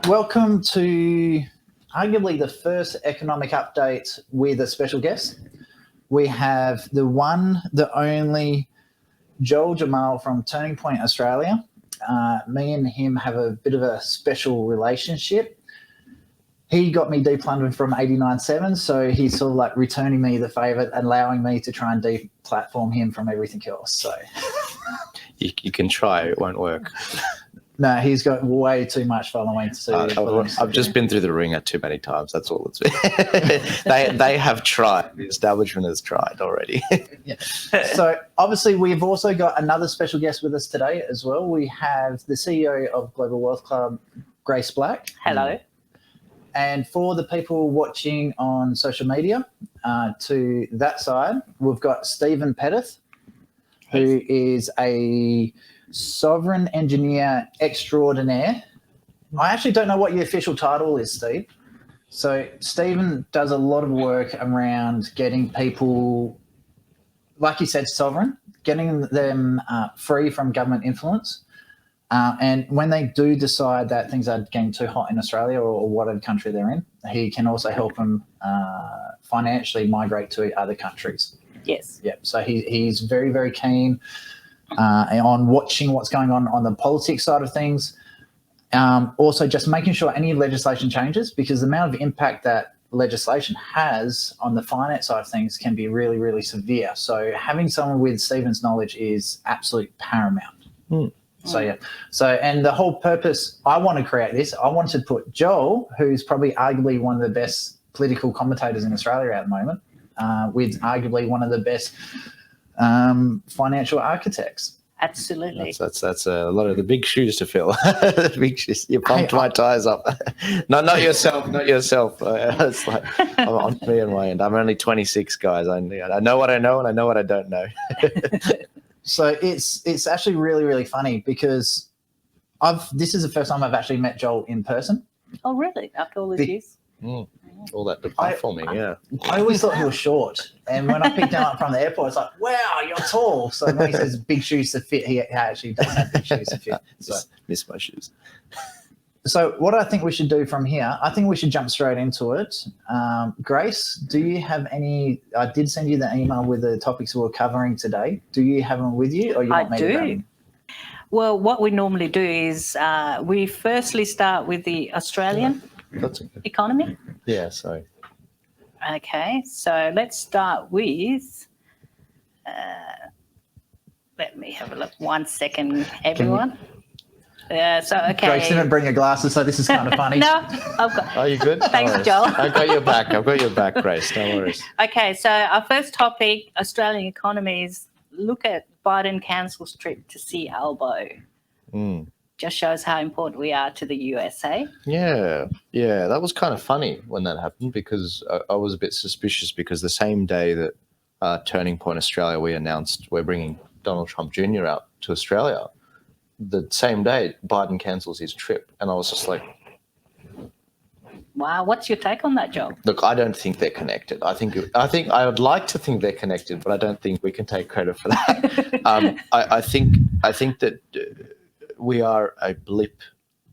welcome to arguably the first economic update with a special guest. We have the one, the only Joel Jammal from Turning Point Australia. Me and him have a bit of a special relationship. He got me deplatformed from 89.7, so he's sort of like returning me the favour and allowing me to try and deplatform him from everything else. So you can try, it won't work. No, he's got way too much following to see. I've just been through the ringer too many times. That's all it's been. they have tried. The establishment has tried already. Yeah. So obviously we've also got another special guest with us today as well. We have the CEO of Global Wealth Club, Grace Black. Hello. And for the people watching on social media, to that side, we've got Stephen Petith, who is a sovereign engineer extraordinaire. I actually don't know what your official title is, Steve. So Stephen does a lot of work around getting people, like you said, sovereign, getting them free from government influence. And when they do decide that things are getting too hot in Australia or whatever country they're in, he can also help them financially migrate to other countries. Yes. Yeah. So he's very, very keen on watching what's going on the politics side of things. Also just making sure any legislation changes, because the amount of impact that legislation has on the finance side of things can be really, really severe. So having someone with Stephen's knowledge is absolute paramount. So, yeah. So, and the whole purpose, I want to create this, I wanted to put Joel, who's probably arguably one of the best political commentators in Australia at the moment, with arguably one of the best financial architects. Absolutely. That's a lot of the big shoes to fill. Big shoes. You pumped my tires up. Not yourself. It's like I'm on me and my end. I'm only 26, guys. I know what I know and I know what I don't know. So it's actually really, really funny because this is the first time I've actually met Joel in person. Oh, really? After all these years? All that platforming, yeah. I always thought he was short. And when I picked him up from the airport, it's like, wow, you're tall. So when he says big shoes to fit, he actually does have big shoes to fit. So. Miss my shoes. So what I think we should do from here, I think we should jump straight into it. Grace, do you have any, I did send you the email with the topics we're covering today. Do you have them with you? Or you want me to grab them? Well, what we normally do is we firstly start with the Australian economy. Yeah, sorry. Okay, so let's start with, let me have a look, 1 second, everyone. Okay. Grace didn't bring her glasses, so this is kind of funny. No, I've got. Are you good? Thanks, Joel. I've got your back, Grace. No worries. Okay, so our first topic, Australian economy, is look at Biden cancels trip to see Albo. Just shows how important we are to the USA. Yeah, that was kind of funny when that happened, because I was a bit suspicious, because the same day that Turning Point Australia, we announced we're bringing Donald Trump Jr. out to Australia, the same day Biden cancels his trip, and I was just like, wow, what's your take on that, Joel? Look, I don't think they're connected. I think I would like to think they're connected, but I don't think we can take credit for that. I think that we are a blip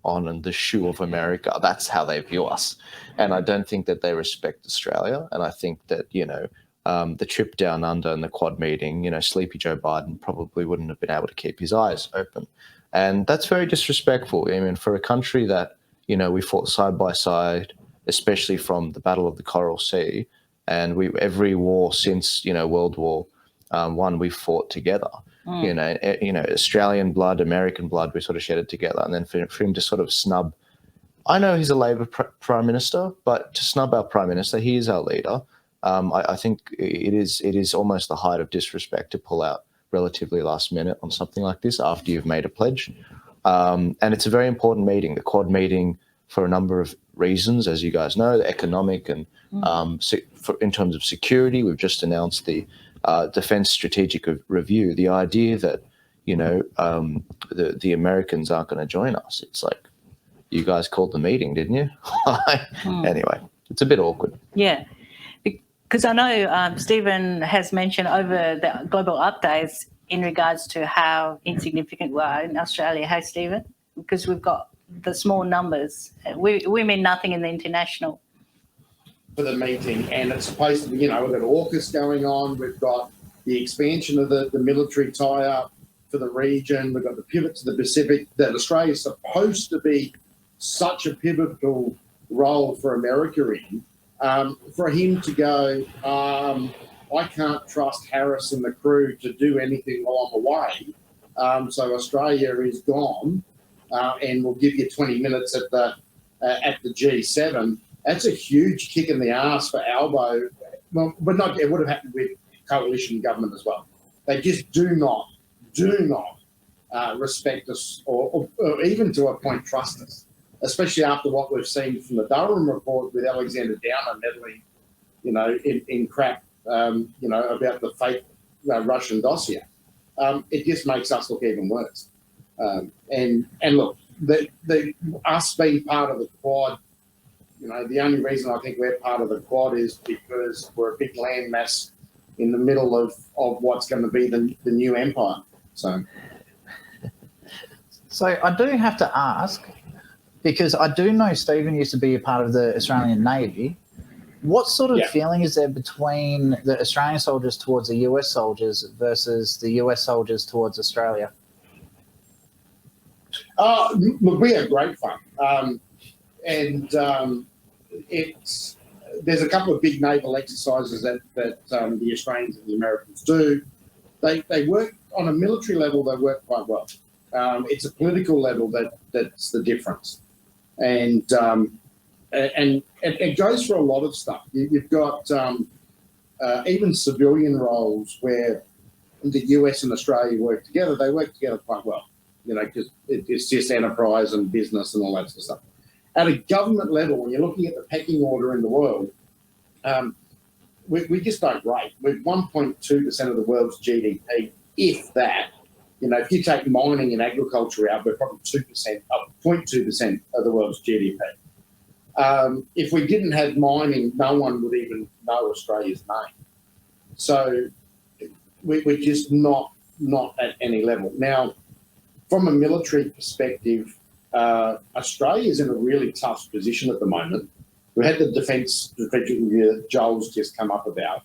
on the shoe of America. That's how they view us, and I don't think that they respect Australia. And I think that the trip down under and the Quad meeting, sleepy Joe Biden probably wouldn't have been able to keep his eyes open, and that's very disrespectful. I mean, for a country that we fought side by side, especially from the Battle of the Coral Sea, and every war since World War I, we fought together. Australian blood, American blood, we sort of shed it together. And then for him to sort of snub, I know he's a Labor Prime Minister, but to snub our Prime Minister, he is our leader. I think it is almost the height of disrespect to pull out relatively last minute on something like this after you've made a pledge. And it's a very important meeting, the Quad meeting, for a number of reasons, as you guys know, the economic and in terms of security. We've just announced the Defense Strategic Review, the idea that, the Americans aren't going to join us. It's like, you guys called the meeting, didn't you? Anyway, it's a bit awkward. Yeah, because I know Stephen has mentioned over the global updates in regards to how insignificant we are in Australia. Hey, Stephen? Because we've got the small numbers. We mean nothing in the international. For the meeting, and it's supposed to be, we've got AUKUS going on, we've got the expansion of the military tie-up for the region, we've got the pivot to the Pacific, that Australia is supposed to be such a pivotal role for America in. For him to go, I can't trust Harris and the crew to do anything while I'm away, so Australia is gone, and we'll give you 20 minutes at the G7. That's a huge kick in the ass for Albo. Well, but not. It would have happened with coalition government as well. They just do not respect us, or even to a point trust us, especially after what we've seen from the Durham report with Alexander Downer meddling, in crap, about the fake Russian dossier. It just makes us look even worse. And look, us being part of the Quad. The only reason I think we're part of the Quad is because we're a big landmass in the middle of what's going to be the new empire. So I do have to ask, because I do know Stephen used to be a part of the Australian Navy. What sort of feeling is there between the Australian soldiers towards the US soldiers versus the US soldiers towards Australia? Look, we have great fun. There's a couple of big naval exercises that the Australians and the Americans do. They work on a military level. They work quite well. It's a political level that's the difference, and it goes for a lot of stuff. You've got even civilian roles where the US and Australia work together. They work together quite well, because it's just enterprise and business and all that sort of stuff. At a government level, when you're looking at the pecking order in the world, we just don't rate. We're 1.2% of the world's GDP, if that. If you take mining and agriculture out, we're probably 0.2% of the world's GDP. If we didn't have mining, no one would even know Australia's name. So we're just not at any level. Now, from a military perspective, Australia is in a really tough position at the moment. We had the defence review that Joel's just come up about.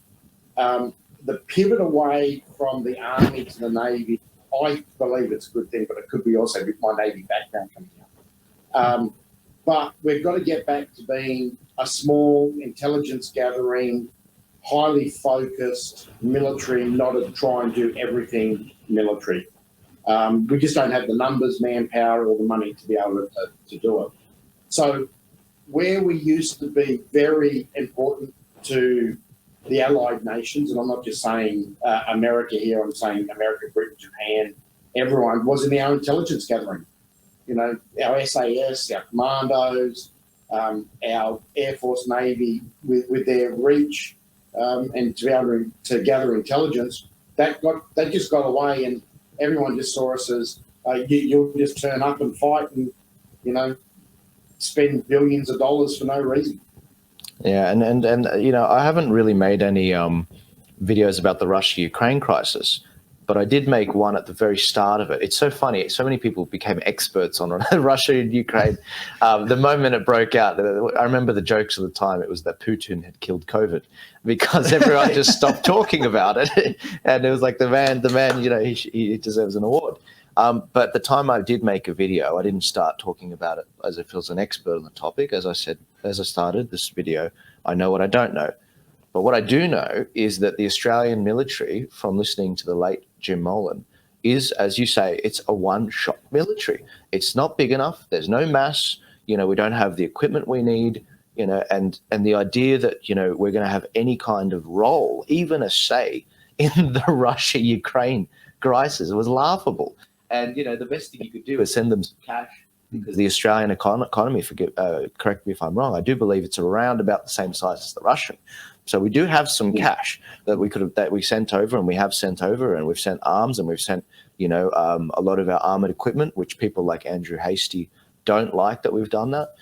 The pivot away from the Army to the Navy, I believe it's a good thing, but it could be also with my Navy background coming out. But we've got to get back to being a small intelligence gathering, highly focused military, not to try and do everything military. We just don't have the numbers, manpower, or the money to be able to do it. So where we used to be very important to the allied nations, and I'm not just saying America here, I'm saying America, Britain, Japan, everyone, was in our intelligence gathering. Our SAS, our commandos, our Air Force, Navy, with their reach and to be able to gather intelligence, that just got away, and everyone just saw us as you'll just turn up and fight and, spend billions of dollars for no reason. Yeah, and I haven't really made any videos about the Russia-Ukraine crisis, but I did make one at the very start of it. It's so funny. So many people became experts on Russia and Ukraine. The moment it broke out, I remember the jokes at the time. It was that Putin had killed COVID because everyone just stopped talking about it. And it was like the man, he deserves an award. But the time I did make a video, I didn't start talking about it as if I was an expert on the topic. As I said, as I started this video, I know what I don't know. But what I do know is that the Australian military, from listening to the late Jim Molan, is, as you say, it's a one-shot military. It's not big enough. There's no mass. We don't have the equipment we need. And the idea that we're going to have any kind of role, even a say, in the Russia-Ukraine crisis, it was laughable. And the best thing you could do is send them some cash, because the Australian economy, correct me if I'm wrong, I do believe it's around about the same size as the Russian. So we do have some cash that we sent over, and we have sent over, and we've sent arms, and we've sent a lot of our armored equipment, which people like Andrew Hastie don't like that we've done that.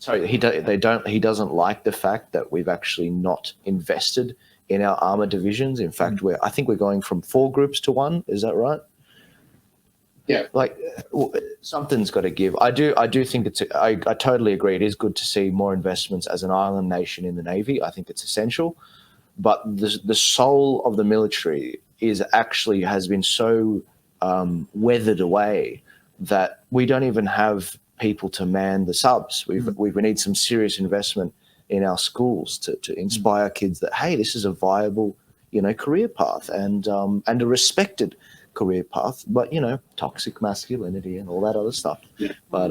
He doesn't like the fact that we've actually not invested in our armor divisions. In fact, I think we're going from 4 groups to 1. Is that right? Yeah. Like something's got to give. I do think I totally agree. It is good to see more investments as an island nation in the Navy. I think it's essential. But the soul of the military has been so weathered away that we don't even have people to man the subs. We need some serious investment in our schools to inspire kids that, hey, this is a viable, career path and a respected career path, but toxic masculinity and all that other stuff. Yeah. But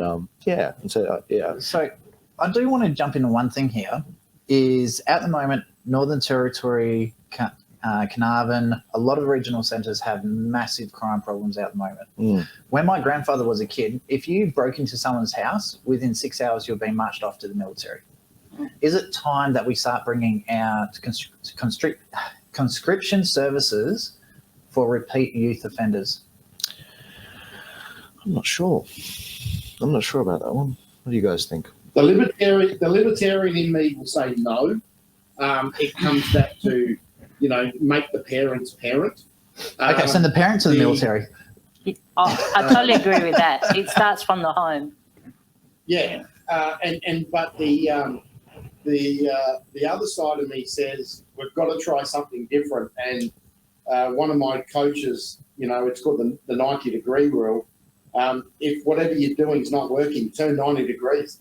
So I do want to jump into one thing here. Is at the moment Northern Territory, Carnarvon, a lot of regional centres have massive crime problems at the moment. When my grandfather was a kid, if you broke into someone's house, within 6 hours you're being marched off to the military. Is it time that we start bringing out conscription services for repeat youth offenders? I'm not sure about that one. What do you guys think? The libertarian in me will say no. It comes back to, make the parents parent. Okay, so the parents of the military. I totally agree with that. It starts from the home. Yeah, but the other side of me says we've got to try something different. And one of my coaches, it's called the 90-degree rule. If whatever you're doing is not working, turn 90 degrees.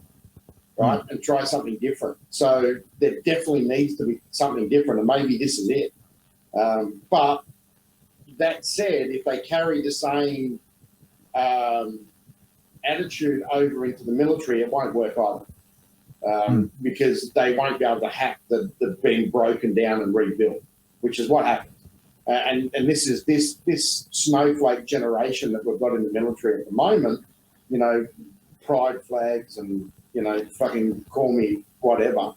Right, and try something different. So there definitely needs to be something different, and maybe this is it. But that said, if they carry the same attitude over into the military, it won't work either, because they won't be able to hack the being broken down and rebuilt, which is what happened. And this is this snowflake generation that we've got in the military at the moment. Pride flags and fucking call me whatever.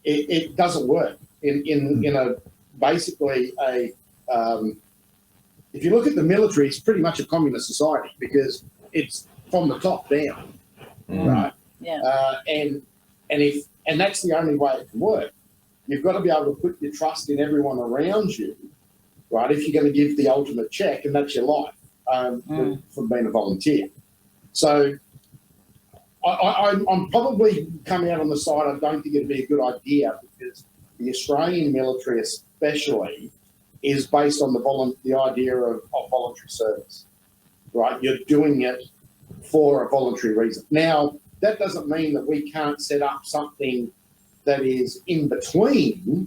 It doesn't work in basically if you look at the military, it's pretty much a communist society because it's from the top down, right? Yeah. And that's the only way it can work. You've got to be able to put your trust in everyone around you, right? If you're going to give the ultimate check, and that's your life from being a volunteer. So I'm probably coming out on the side. I don't think it'd be a good idea because the Australian military, especially, is based on the idea of voluntary service, right? You're doing it for a voluntary reason. Now, that doesn't mean that we can't set up something that is in between,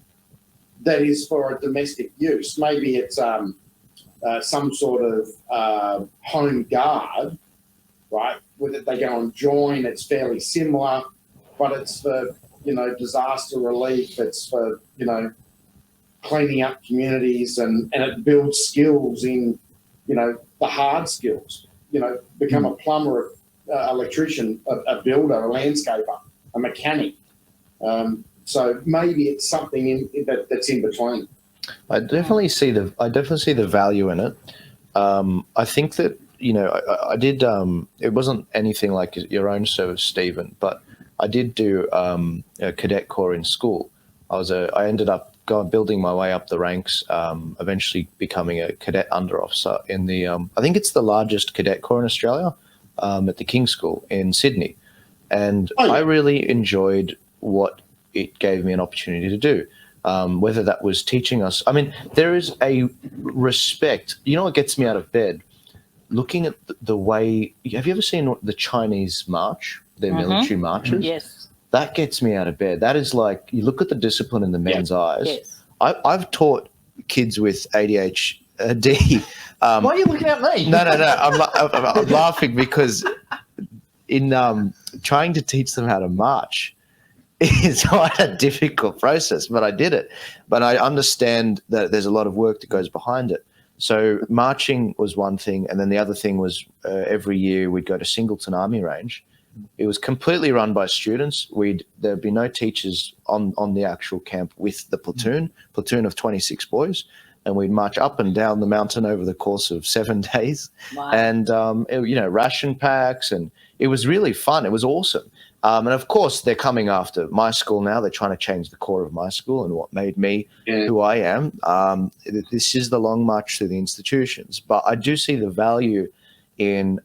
that is for a domestic use. Maybe it's some sort of home guard, right? Whether they go and join, it's fairly similar, but it's for, disaster relief. It's for, cleaning up communities and it builds skills in, the hard skills, become a plumber, electrician, a builder, a landscaper, a mechanic. So maybe it's something that's in between. I definitely see the value in it. I think that, I did, it wasn't anything like your own service, Stephen, but I did do a cadet corps in school. I ended up building my way up the ranks, eventually becoming a cadet under officer in the, I think it's the largest cadet corps in Australia, at the King's School in Sydney. And I really enjoyed what it gave me an opportunity to do. Whether that was teaching us, there is a respect. What gets me out of bed? Looking at the way, have you ever seen the Chinese march, their military marches? Yes. That gets me out of bed. That is like, you look at the discipline in the men's eyes. Yes. I've taught kids with ADHD. Why are you looking at me? No. I'm laughing because in trying to teach them how to march is quite a difficult process, but I did it. But I understand that there's a lot of work that goes behind it. So marching was one thing, and then the other thing was every year we'd go to Singleton Army Range. It was completely run by students. There'd be no teachers on the actual camp with the platoon of 26 boys. and we'd march up and down the mountain over the course of 7 days. Wow. And, ration packs, and it was really fun. It was awesome. And of course, they're coming after my school now. They're trying to change the core of my school and what made me who I am. This is the long march through the institutions. But I do see the value in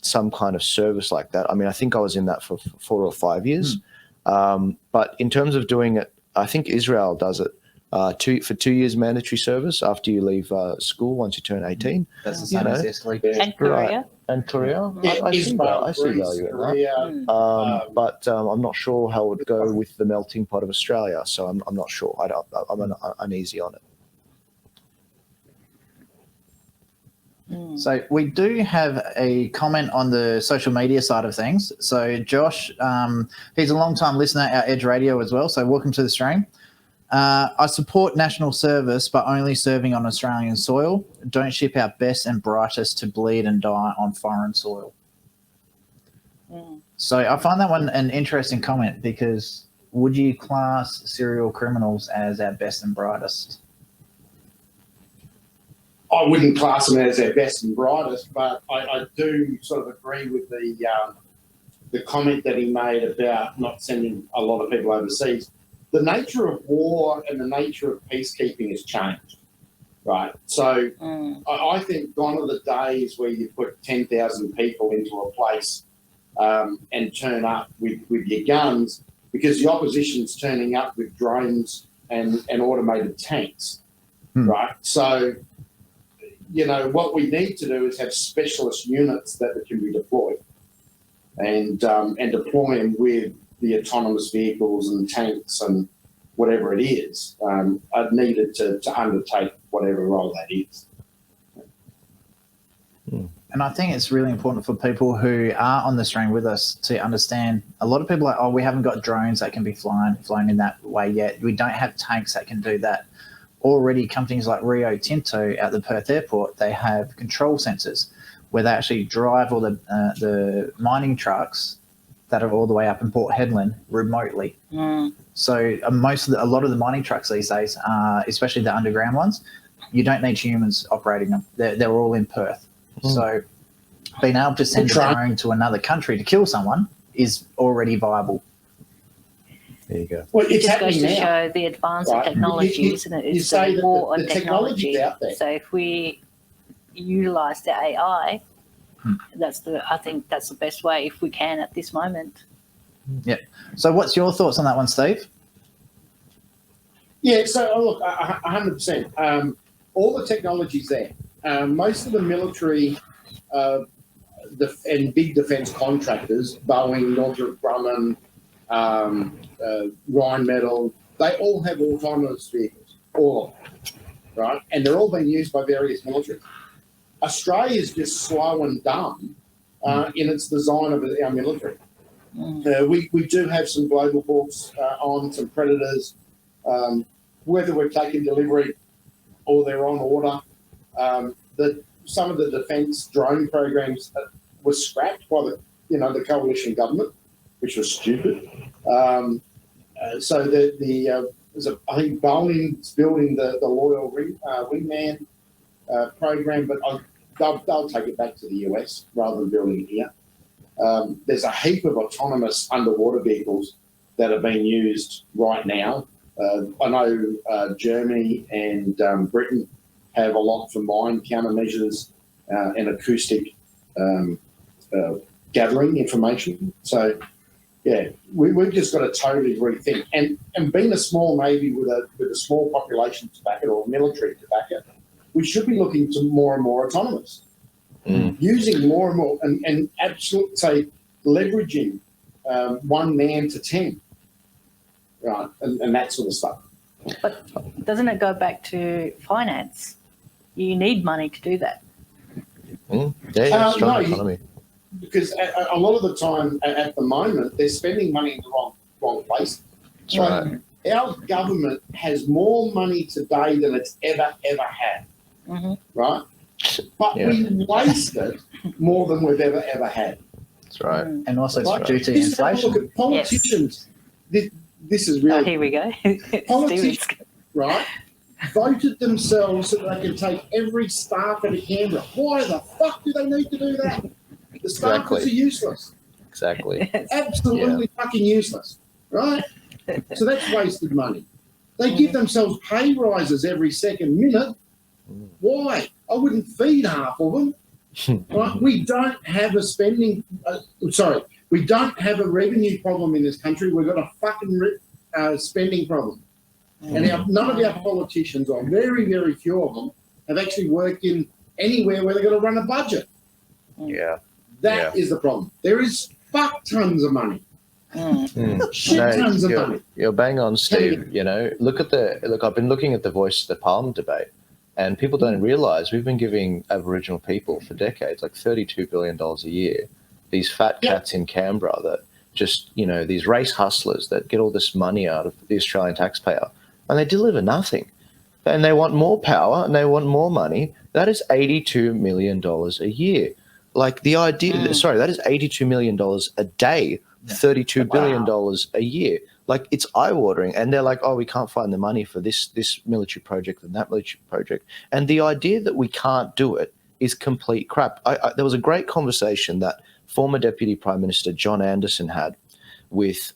some kind of service like that. I mean, I think I was in that for 4 or 5 years. But in terms of doing it, I think Israel does it for 2 years mandatory service after you leave school once you turn 18. That's the same as Italy. And Korea. And Korea, Yeah, I see Israel, value in that. Korea, But I'm not sure how it would go with the melting pot of Australia. So I'm not sure. I'm uneasy on it. So we do have a comment on the social media side of things. So Josh, he's a long-time listener at Edge Radio as well. So welcome to the stream. I support national service, but only serving on Australian soil. Don't ship our best and brightest to bleed and die on foreign soil. So I find that one an interesting comment, because would you class serial criminals as our best and brightest? I wouldn't class them as their best and brightest, but I do sort of agree with the comment that he made about not sending a lot of people overseas. The nature of war and the nature of peacekeeping has changed, right? So I think gone are the days where you put 10,000 people into a place and turn up with your guns, because the opposition's turning up with drones and automated tanks, right? So, what we need to do is have specialist units that can be deployed and deploy them with the autonomous vehicles and tanks and whatever it is, are needed to undertake whatever role that is. And I think it's really important for people who are on the stream with us to understand. A lot of people are, we haven't got drones that can be flown in that way yet. We don't have tanks that can do that. Already companies like Rio Tinto at the Perth airport, they have control sensors where they actually drive all the mining trucks that are all the way up in Port Hedland remotely. So a lot of the mining trucks these days, especially the underground ones, you don't need humans operating them. They're all in Perth. So being able to send a drone to another country to kill someone is already viable. There you go. Well, It it's just goes happening to now. show the advance Right. of technology, You isn't it? you It's say a that war the on technology's technology. out there. So if we utilise the AI, I think that's the best way if we can at this moment. Yeah. So what's your thoughts on that one, Steve? Yeah, so look, 100%. All the technology's there. Most of the military and big defence contractors, Boeing, Northrop Grumman, Rheinmetall, they all have autonomous vehicles, all of them, right? And they're all being used by various militaries. Australia's just slow and dumb in its design of our military. We do have some global hawks on, some predators, whether we're taking delivery or they're on order. Some of the defence drone programs were scrapped by the coalition government, which was stupid. So I think Boeing's building the Loyal Wingman program, but they'll take it back to the US rather than building it here. There's a heap of autonomous underwater vehicles that are being used right now. I know Germany and Britain have a lot for mine countermeasures and acoustic gathering information. So, yeah, we've just got to totally rethink. And being a small navy with a small population to back it, or military to back it, we should be looking to more and more autonomous. Using more and more and absolutely, say, leveraging 1 man to 10, right, and that sort of stuff. But doesn't it go back to finance? You need money to do that. Strong No, economy. Because a lot of the time at the moment, they're spending money in the wrong place. That's right. Our government has more money today than it's ever had, right? But we waste it more than we've ever had. That's right. And also Right? due to Just have a inflation. look at politicians. This is really Here we go. Politics. Steven's- right. voted themselves so that they can take every staff out of Canberra. Why the fuck do they need to do that? The staffers are useless. Exactly. Absolutely fucking useless, right? So that's wasted money. They give themselves pay rises every second minute. Why? I wouldn't feed half of them. Right? We don't have a we don't have a revenue problem in this country. We've got a fucking spending problem. And none of our politicians, or very, very few of them, have actually worked in anywhere where they've got to run a budget. Yeah. That is the problem. There is fuck tons of money. Shit tons of money. You're bang on, Steve. You know, look. I've been looking at the Voice of the Parliament debate, and people don't realise we've been giving Aboriginal people for decades like $32 billion a year. These fat cats in Canberra that just, you know, these race hustlers that get all this money out of the Australian taxpayer, and they deliver nothing. And they want more power and they want more money. That is $82 million a year. Like the idea, sorry, that is $82 million a day, $32 billion a year. Like it's eye-watering. And they're like, oh, we can't find the money for this military project and that military project. And the idea that we can't do it is complete crap. There was a great conversation that former Deputy Prime Minister John Anderson had with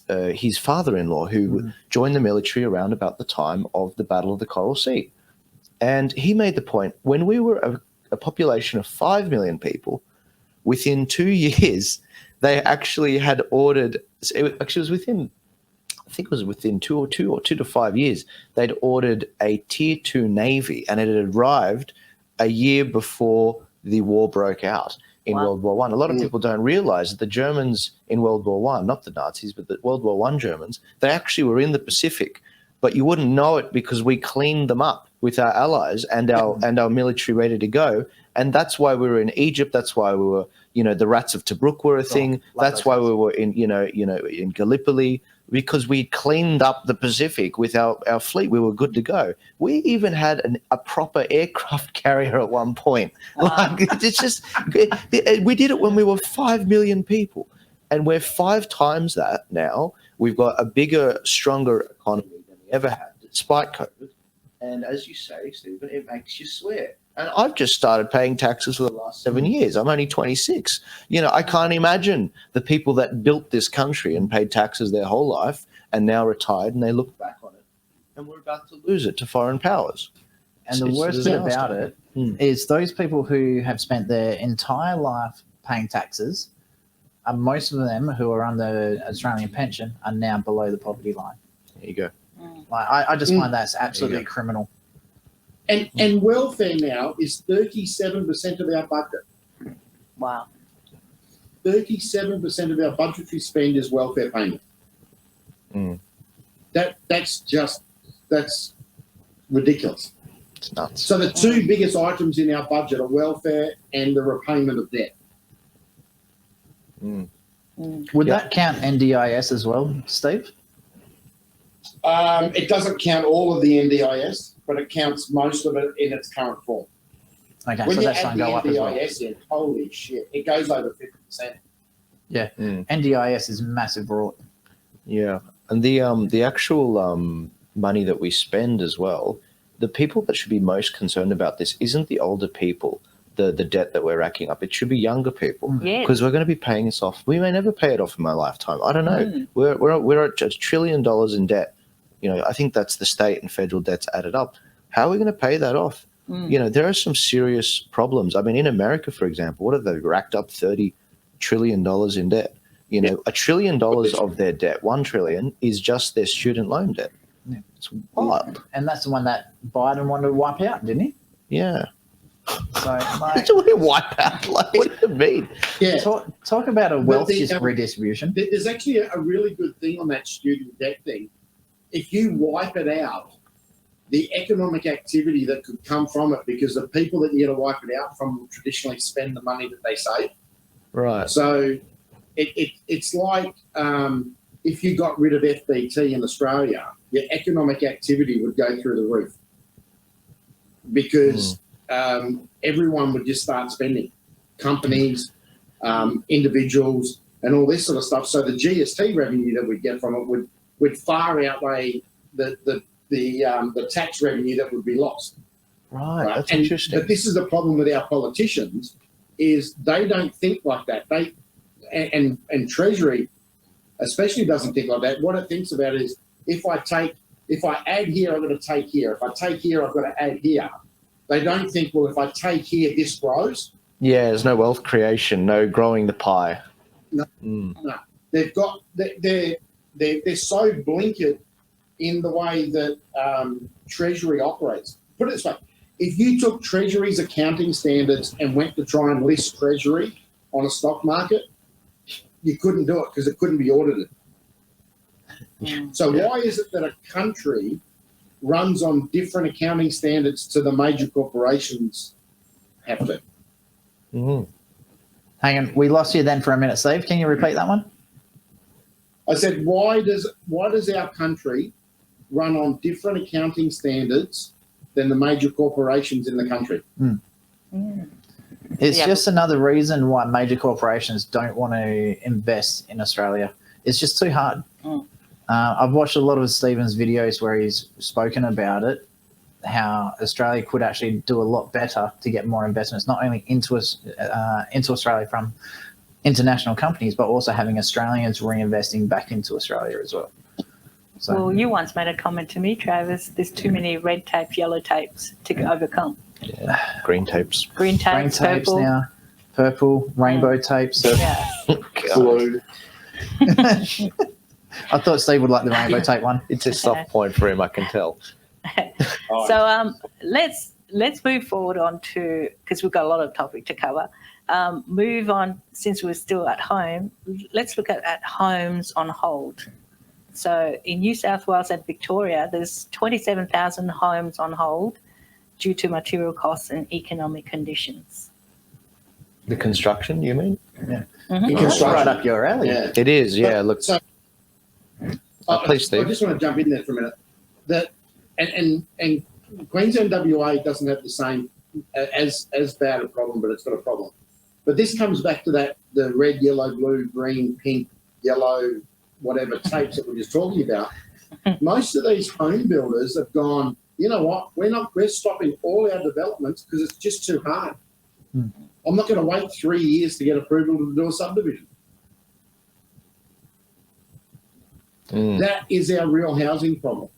his father-in-law, who joined the military around about the time of the Battle of the Coral Sea. And he made the point, when we were a population of 5 million people, within 2 years, they actually had ordered, it was within, I think it was within 2 to 5 years, they'd ordered a Tier 2 Navy, and it had arrived a year before the war broke out in World War I. A lot of people don't realize that the Germans in World War I, not the Nazis, but the World War I Germans, they actually were in the Pacific, but you wouldn't know it because we cleaned them up with our allies and our military ready to go. And that's why we were in Egypt. That's why we were, you know, the rats of Tobruk were a thing. That's why we were in, in Gallipoli, because we cleaned up the Pacific with our fleet. We were good to go. We even had a proper aircraft carrier at one point. Like, it's just, we did it when we were 5 million people, and we're 5 times that now. We've got a bigger, stronger economy than we ever had, despite COVID. And as you say, Stephen, it makes you swear. And I've just started paying taxes for the last 7 years. I'm only 26. You know, I can't imagine the people that built this country and paid taxes their whole life and now retired, and they look back on it, and we're about to lose it to foreign powers. And the worst bit about it is those people who have spent their entire life paying taxes, most of them who are under Australian pension are now below the poverty line. There you go. Like, I just find that's absolutely criminal. And welfare now is 37% of our budget. Wow. 37% of our budgetary spend is welfare payment. That's ridiculous. It's nuts. So the 2 biggest items in our budget are welfare and the repayment of debt. Would that count NDIS as well, Steve? It doesn't count all of the NDIS, but it counts most of it in its current form. Okay, when so you that's add going to go up as well. NDIS in, holy shit, it goes over 50%. Yeah, NDIS is massive rot. Yeah, and the actual money that we spend as well, the people that should be most concerned about this isn't the older people, the debt that we're racking up. It should be younger people, because we're going to be paying this off. We may never pay it off in my lifetime. I don't know. We're at $1 trillion in debt. You know, I think that's the state and federal debts added up. How are we going to pay that off? You know, there are some serious problems. I mean, in America, for example, what have they racked up? $30 trillion in debt. You know, $1 trillion of their debt, $1 trillion, is just their student loan debt. Yeah. It's wild. And that's the one that Biden wanted to wipe out, didn't he? Yeah. So, like, What do we wipe out? Like, what does it mean? Yeah. talk about a wealth redistribution. There's actually a really good thing on that student debt thing. If you wipe it out, the economic activity that could come from it, because the people that you're going to wipe it out from will traditionally spend the money that they save. Right. So it's like if you got rid of FBT in Australia, your economic activity would go through the roof, because everyone would just start spending, companies, individuals, and all this sort of stuff. So the GST revenue that we'd get from it would far outweigh the the tax revenue that would be lost. Right, Right? that's interesting. But this is the problem with our politicians, is they don't think like that. And Treasury especially doesn't think like that. What it thinks about is if I add here, I've got to take here. If I take here, I've got to add here. They don't think, well, if I take here, this grows. Yeah, there's no wealth creation, no growing the pie. No. They're so blinkered in the way that Treasury operates. Put it this way: if you took Treasury's accounting standards and went to try and list Treasury on a stock market, you couldn't do it because it couldn't be audited. So why is it that a country runs on different accounting standards to the major corporations have to? Hang on, we lost you then for a minute, Steve. Can you repeat that one? I said, why does our country run on different accounting standards than the major corporations in the country? It's just another reason why major corporations don't want to invest in Australia. It's just too hard. I've watched a lot of Stephen's videos where he's spoken about it, how Australia could actually do a lot better to get more investments, not only into Australia from international companies, but also having Australians reinvesting back into Australia as well. So, Well, you once made a comment to me, Travis. There's too many red tape, yellow tapes to overcome. Yeah, green tapes. Green green tapes, tapes purple. now, purple, rainbow tapes. Yeah. Blue. I thought Steve would like the rainbow tape one. It's a soft point for him, I can tell. So let's move forward on to, because we've got a lot of topic to cover. Move on, since we're still at home. Let's look at homes on hold. So in New South Wales and Victoria, there's 27,000 homes on hold due to material costs and economic conditions. The construction, you mean? Yeah, Mhm. that's right up your alley. Yeah. It is, yeah. Look, So, please, Steve. I just want to jump in there for a minute. And Queensland WA doesn't have the same as bad a problem, but it's got a problem. But this comes back to the red, yellow, blue, green, pink, yellow, whatever tapes that we're just talking about. Most of these home builders have gone, you know what, we're stopping all our developments because it's just too hard. I'm not going to wait 3 years to get approval to do a subdivision. That is our real housing problem.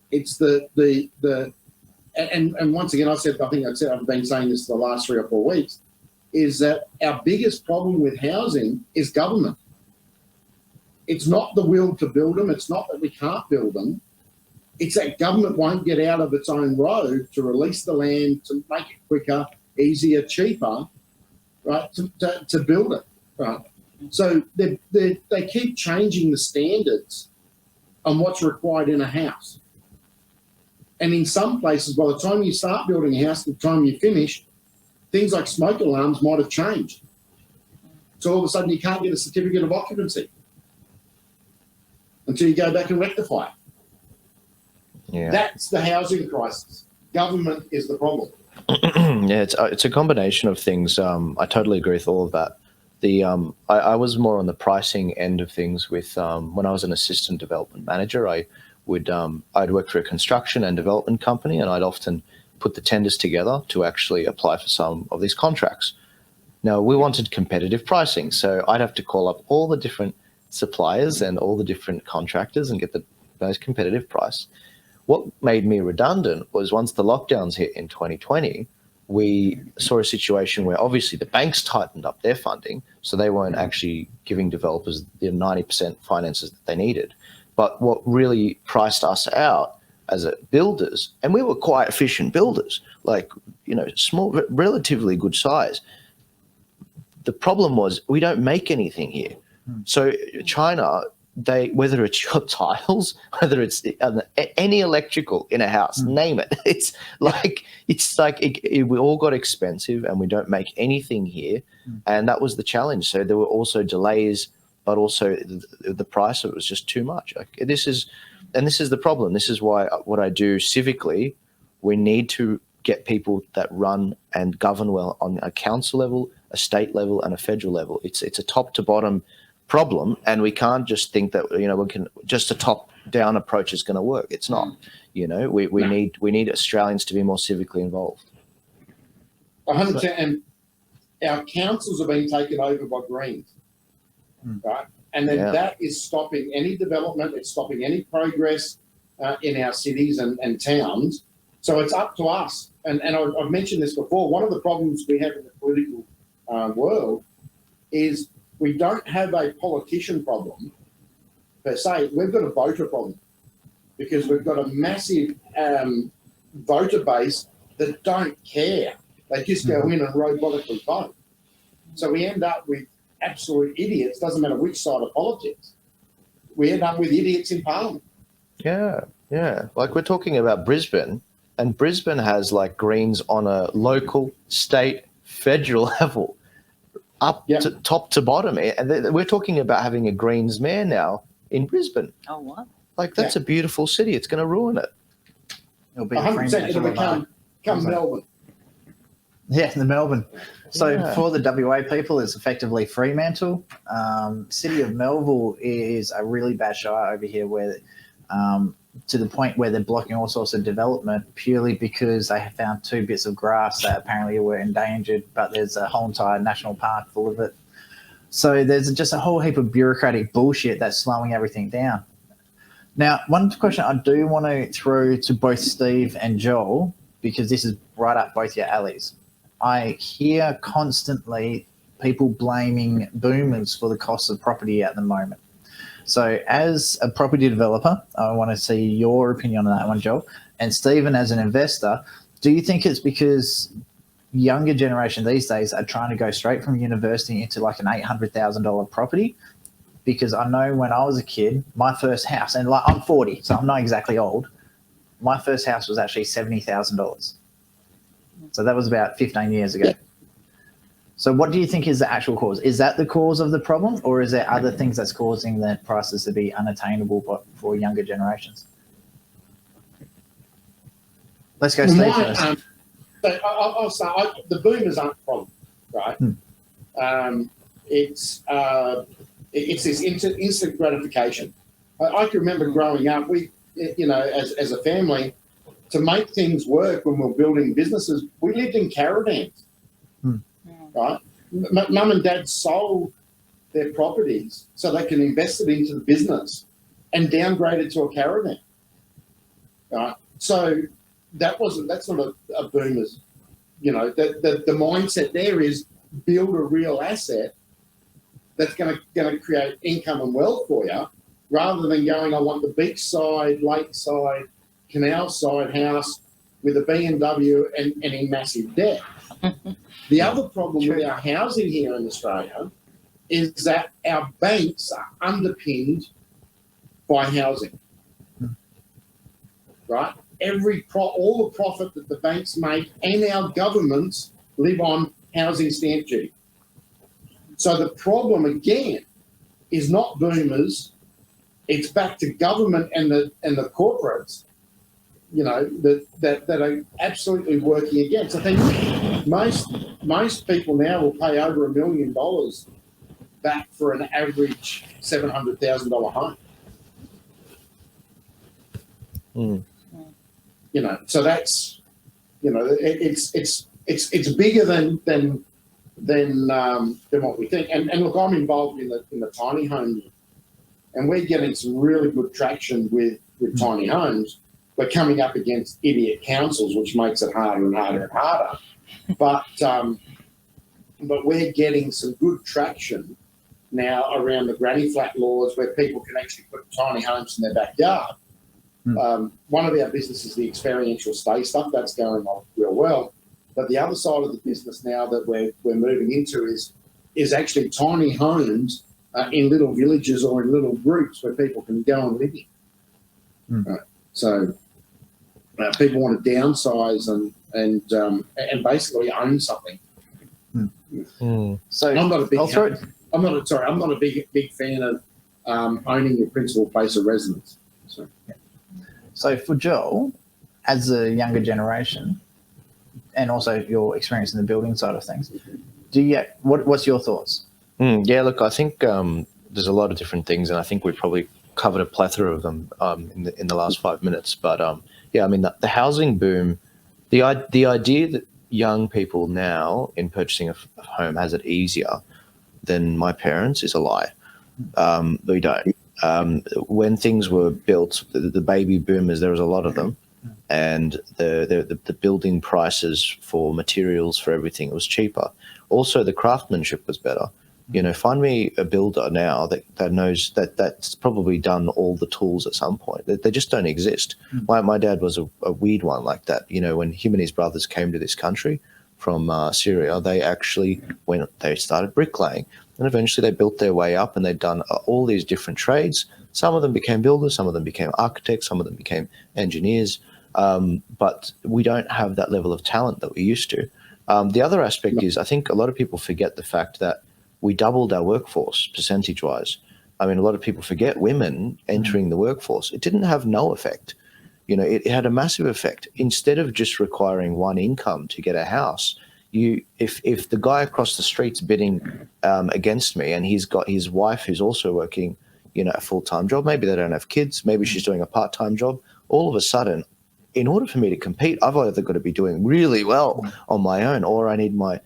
It's and once again, I've been saying this for the last 3 or 4 weeks, is that our biggest problem with housing is government. It's not the will to build them. It's not that we can't build them. It's that government won't get out of its own road to release the land, to make it quicker, easier, cheaper, right, to build it, right? So they keep changing the standards on what's required in a house. And in some places, by the time you start building a house, the time you finish, things like smoke alarms might have changed. So all of a sudden you can't get a certificate of occupancy until you go back and rectify it. yeah. That's the housing crisis. Government is the problem. Yeah, it's a combination of things. I totally agree with all of that. I was more on the pricing end of things with when I was an assistant development manager. I'd work for a construction and development company, and I'd often put the tenders together to actually apply for some of these contracts. Now, we wanted competitive pricing, so I'd have to call up all the different suppliers and all the different contractors and get the most competitive price. What made me redundant was once the lockdowns hit in 2020, we saw a situation where obviously the banks tightened up their funding, so they weren't actually giving developers the 90% finances that they needed. But what really priced us out as builders, and we were quite efficient builders, like, small, relatively good size. The problem was we don't make anything here. So China, whether it's your tiles, whether it's any electrical in a house, name it. It's like we all got expensive, and we don't make anything here, and that was the challenge. So there were also delays, but also the price of it was just too much. This is the problem. This is why what I do civically, we need to get people that run and govern well on a council level, a state level, and a federal level. It's a top to bottom problem, and we can't just think that we can just a top top-down approach is going to work. It's not. You know, we need Australians to be more civically involved. 100%. And our councils are being taken over by Greens, right? And then that is stopping any development. It's stopping any progress in our cities and towns. So it's up to us. And I've mentioned this before. One of the problems we have in the political world is we don't have a politician problem per se. We've got a voter problem because we've got a massive voter base that don't care. They just go in and robotically vote. So we end up with absolute idiots, doesn't matter which side of politics. We end up with idiots in Parliament. Yeah. Like we're talking about Brisbane, and Brisbane has like Greens on a local, state, federal level, up to top to bottom. And we're talking about having a Greens mayor now in Brisbane. Oh, what? Like that's a beautiful city. It's going to ruin it. It'll be 100%. It'll become Melbourne. Yeah, the Melbourne. So for the WA people, it's effectively Fremantle. City of Melville is a really bad shire over here, where to the point where they're blocking all sorts of development purely because they have found 2 bits of grass that apparently were endangered, but there's a whole entire national park full of it. So there's just a whole heap of bureaucratic bullshit that's slowing everything down. Now, one question I do want to throw to both Steve and Joel, because this is right up both your alleys. I hear constantly people blaming boomers for the cost of property at the moment. So as a property developer, I want to see your opinion on that one, Joel. And Stephen, as an investor, do you think it's because younger generation these days are trying to go straight from university into like an $800,000 property? Because I know when I was a kid, my first house, and like I'm 40, so I'm not exactly old, my first house was actually $70,000. So that was about 15 years ago. So what do you think is the actual cause? Is that the cause of the problem, or is there other things that's causing the prices to be unattainable for younger generations? Let's go Steve first. So I'll start. The boomers aren't the problem, right? It's this instant gratification. I can remember growing up, we, as a family, to make things work when we were building businesses, we lived in caravans, right? Mum and Dad sold their properties so they can invest it into the business and downgrade it to a caravan, right? So that's not a boomer's, the mindset there is build a real asset that's going to create income and wealth for you, rather than going, I want the beachside, lakeside, canal side house with a BMW and in massive debt. The other problem with our housing here in Australia is that our banks are underpinned by housing, right? All the profit that the banks make and our governments live on housing stamp duty. So the problem again is not boomers; it's back to government and the corporates, that are absolutely working against. I think most people now will pay over $1 million back for an average $700,000 home. So that's it's bigger than what we think. And look, I'm involved in the tiny home, and we're getting some really good traction with tiny homes. We're coming up against idiot councils, which makes it harder and harder and harder. But we're getting some good traction now around the granny flat laws, where people can actually put tiny homes in their backyard. One of our businesses, the experiential stay stuff, that's going on real well. But the other side of the business now that we're moving into is actually tiny homes in little villages or in little groups where people can go and live in. So people want to downsize and basically own something. So I'm not a big fan of owning your principal place of residence. So for Joel, as a younger generation, and also your experience in the building side of things, what's your thoughts? Yeah, look, I think there's a lot of different things, and I think we probably covered a plethora of them in the last 5 minutes. But yeah, I mean, the housing boom, the idea that young people now in purchasing a home has it easier than my parents is a lie. We don't. When things were built, the baby boomers, there was a lot of them, and the building prices for materials for everything was cheaper. Also, the craftsmanship was better. You know, find me a builder now that knows that's probably done all the tools at some point. They just don't exist. My dad was a weird one like that. You know, when him and his brothers came to this country from Syria, they started bricklaying, and eventually they built their way up, and they'd done all these different trades. Some of them became builders, some of them became architects, some of them became engineers. But we don't have that level of talent that we used to. The other aspect is, I think a lot of people forget the fact that we doubled our workforce percentage-wise. I mean, a lot of people forget women entering the workforce. It didn't have no effect. You know, it had a massive effect. Instead of just requiring one income to get a house, if the guy across the street's bidding against me, and he's got his wife who's also working, you know, a full-time job, maybe they don't have kids, maybe she's doing a part-time job, all of a sudden, in order for me to compete, I've either got to be doing really well on my own, or I need my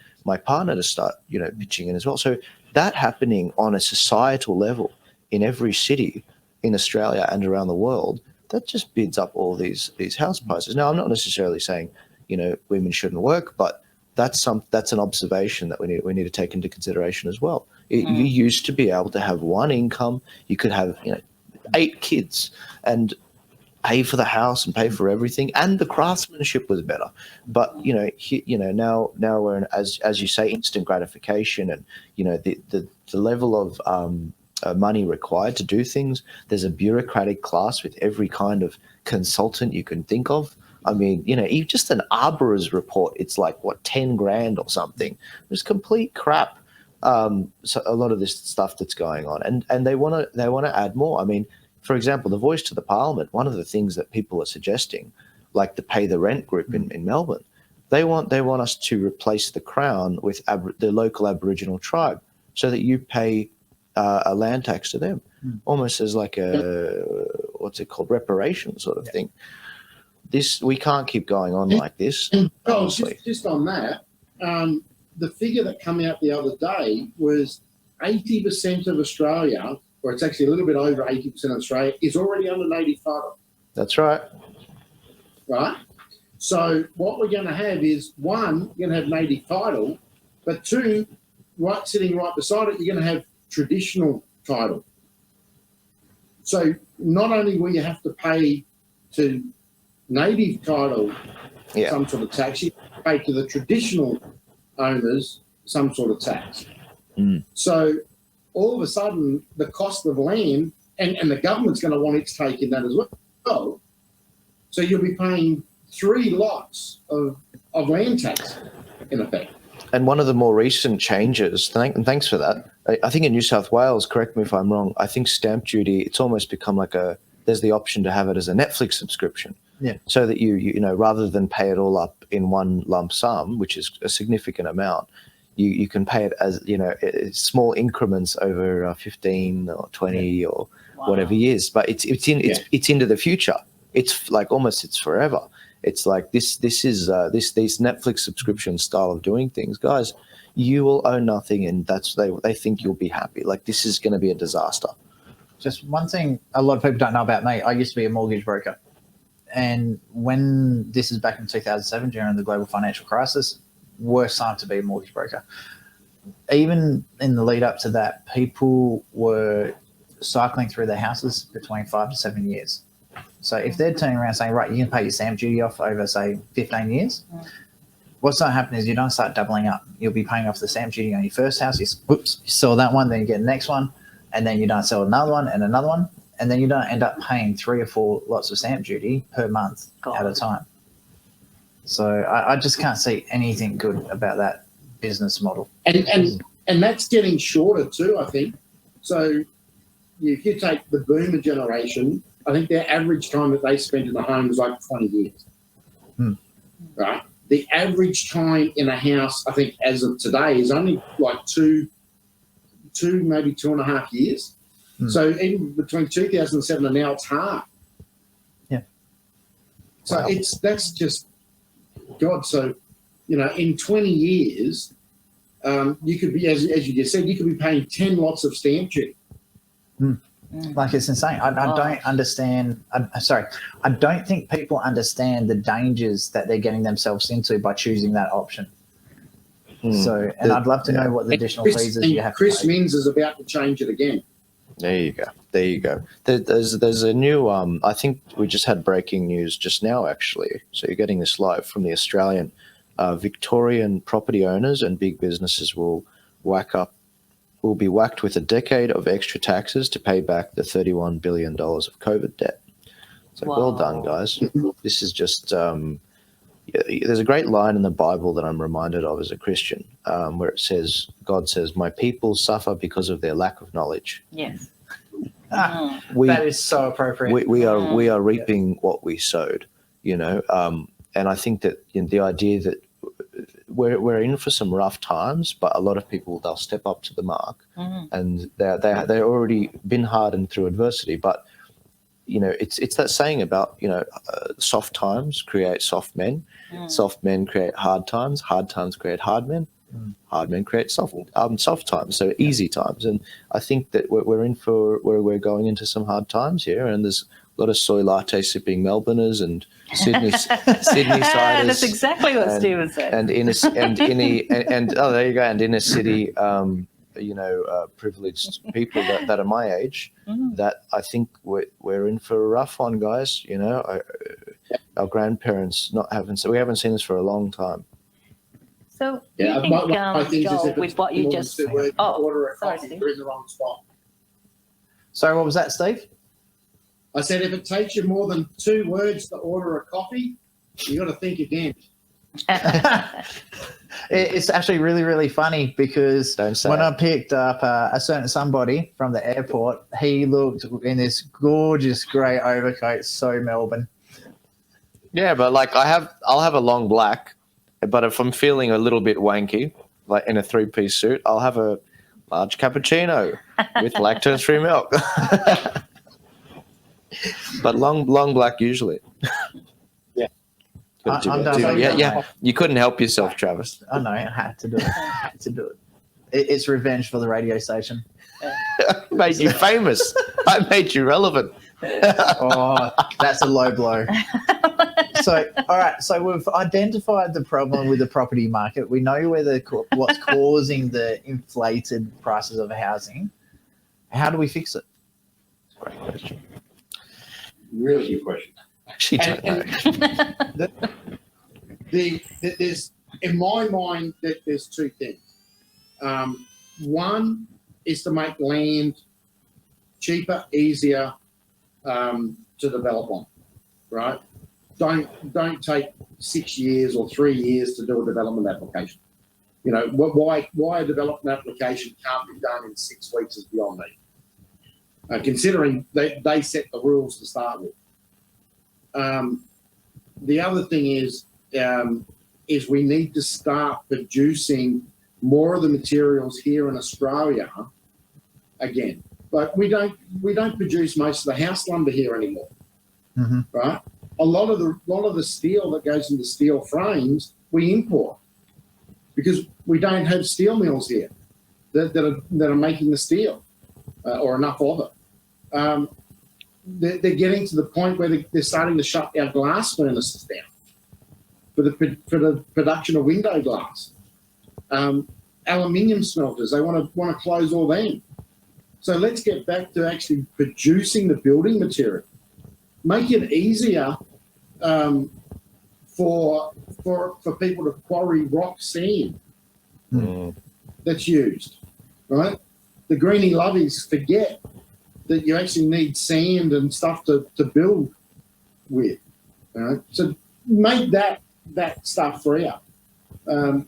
partner to start, you know, pitching in as well. So that happening on a societal level in every city in Australia and around the world, that just bids up all these house prices. Now, I'm not necessarily saying, you know, women shouldn't work, but that's an observation that we need to take into consideration as well. You used to be able to have one income. You could have, you know, 8 kids and pay for the house and pay for everything, and the craftsmanship was better. But now we're in, as you say, instant gratification, and you know the level of money required to do things. There's a bureaucratic class with every kind of consultant you can think of. I mean, you know, even just an arborist report, it's like what, 10 grand or something. It's complete crap. So a lot of this stuff that's going on, and they want to add more. I mean, for example, the Voice to the Parliament, one of the things that people are suggesting, like the Pay the Rent group in Melbourne, they want us to replace the Crown with the local Aboriginal tribe, so that you pay a land tax to them, almost as like a, what's it called, reparation sort of thing. We can't keep going on like this. Oh, just on that, the figure that came out the other day was 80% of Australia, or it's actually a little bit over 80% of Australia, is already under native title. That's right. Right? So what we're going to have is, one, you're going to have native title, but two, sitting right beside it, you're going to have traditional title. So not only will you have to pay to native title some sort of tax, you pay to the traditional owners some sort of tax. So all of a sudden, the cost of land, and the government's going to want its take in that as well. So you'll be paying 3 lots of land tax, in effect. And one of the more recent changes, and thanks for that, I think in New South Wales, correct me if I'm wrong, I think stamp duty, it's almost become like there's the option to have it as a Netflix subscription. Yeah. So that you know, rather than pay it all up in one lump sum, which is a significant amount, you can pay it as, you know, small increments over 15 or 20 or whatever years. But it's into the future. It's like almost it's forever. It's like this is this Netflix subscription style of doing things, guys. You will own nothing, and they think you'll be happy. Like, this is going to be a disaster. Just one thing a lot of people don't know about me. I used to be a mortgage broker, and when this is back in 2007 during the global financial crisis, worst time to be a mortgage broker. Even in the lead up to that, people were cycling through their houses between 5 to 7 years. So if they're turning around saying, right, you can pay your stamp duty off over, say, 15 years, what's going to happen is you don't start doubling up. You'll be paying off the stamp duty on your first house. You sell that one, then you get the next one, and then you don't sell another one and another one, and then you don't end up paying 3 or 4 lots of stamp duty per month at a time. So I just can't see anything good about that business model. And that's getting shorter too, I think. So if you take the boomer generation, I think their average time that they spent in a home was like 20 years. Right? The average time in a house, I think, as of today, is only like two, maybe 2.5 years. So even between 2007 and now, it's hard. Yeah. So Wow. that's just God. So, in 20 years, you could be, as you just said, you could be paying 10 lots of stamp duty. Like, it's insane. I don't understand. I don't think people understand the dangers that they're getting themselves into by choosing that option. So, and I'd love to know what the additional fees you have to Chris pay. Minns is about to change it again. There you go. There's a new. I think we just had breaking news just now, actually. So you're getting this live from the Australian. Victorian property owners and big businesses will be whacked with a decade of extra taxes to pay back the $31 billion of COVID debt. So well done, guys. This is just. There's a great line in the Bible that I'm reminded of as a Christian, where it says, God says, "My people suffer because of their lack of knowledge." Yes. That is so appropriate. We are reaping what we sowed, and I think that the idea that we're in for some rough times, but a lot of people, they'll step up to the mark, and they're already been hardened through adversity. But it's that saying about soft times create soft men, soft men create hard times create hard men, hard men create soft times, so easy times. And I think that we're going into some hard times here, and there's a lot of soy latte sipping Melbourners and Sydney siders. That's exactly what Stephen said. And there you go. And inner city, privileged people that are my age. That I think we're in for a rough one, guys. Our grandparents we haven't seen this for a long time. So you think, Joel, with what you just said? Order a sorry, coffee, Steve. you're in the wrong spot. Sorry, what was that, Steve? I said, if it takes you more than 2 words to order a coffee, you got to think again. It's actually really, really funny because when I picked up a certain somebody from the airport, he looked in this gorgeous grey overcoat, so Melbourne. Yeah, but I'll have a long black, but if I'm feeling a little bit wanky, like in a 3-piece suit, I'll have a large cappuccino with lactose-free milk. But long black usually. Yeah. I'm done. Yeah. You couldn't help yourself, Travis. I know. I had to do it. It's revenge for the radio station. I made you famous. I made you relevant. Oh, that's a low blow. So, all right. So we've identified the problem with the property market. We know what's causing the inflated prices of housing. How do we fix it? Great question. Really good question. Actually, don't know. There's, in my mind, there's 2 things. One is to make land cheaper, easier to develop on, right? Don't take 6 years or 3 years to do a development application. Why a development application can't be done in 6 weeks is beyond me. Considering they set the rules to start with. The other thing is we need to start producing more of the materials here in Australia again. Like we don't produce most of the house lumber here anymore, right? A lot of the steel that goes into steel frames we import because we don't have steel mills here that are making the steel or enough of it. They're getting to the point where they're starting to shut our glass furnaces down for the production of window glass. Aluminium smelters, they want to close all them. So let's get back to actually producing the building material. Make it easier for people to quarry rock sand that's used, right? The greenie lovies forget that you actually need sand and stuff to build with. Right? So make that stuff freer, and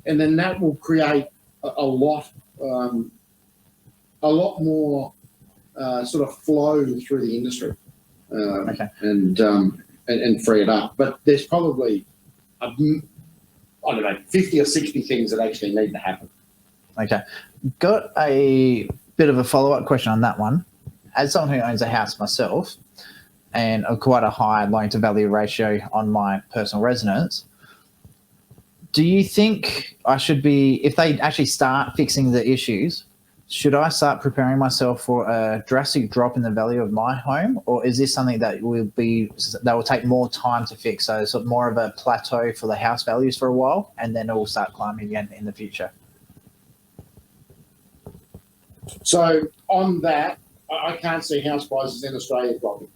then that will create a lot more sort of flow through the industry, and free it up. But there's probably 50 or 60 things that actually need to happen. Okay, got a bit of a follow-up question on that one. As someone who owns a house myself and quite a high loan-to-value ratio on my personal residence, do you think I should be, if they actually start fixing the issues, should I start preparing myself for a drastic drop in the value of my home, or is this something that will take more time to fix? So it's more of a plateau for the house values for a while, and then it will start climbing again in the future. So on that, I can't see house prices in Australia dropping,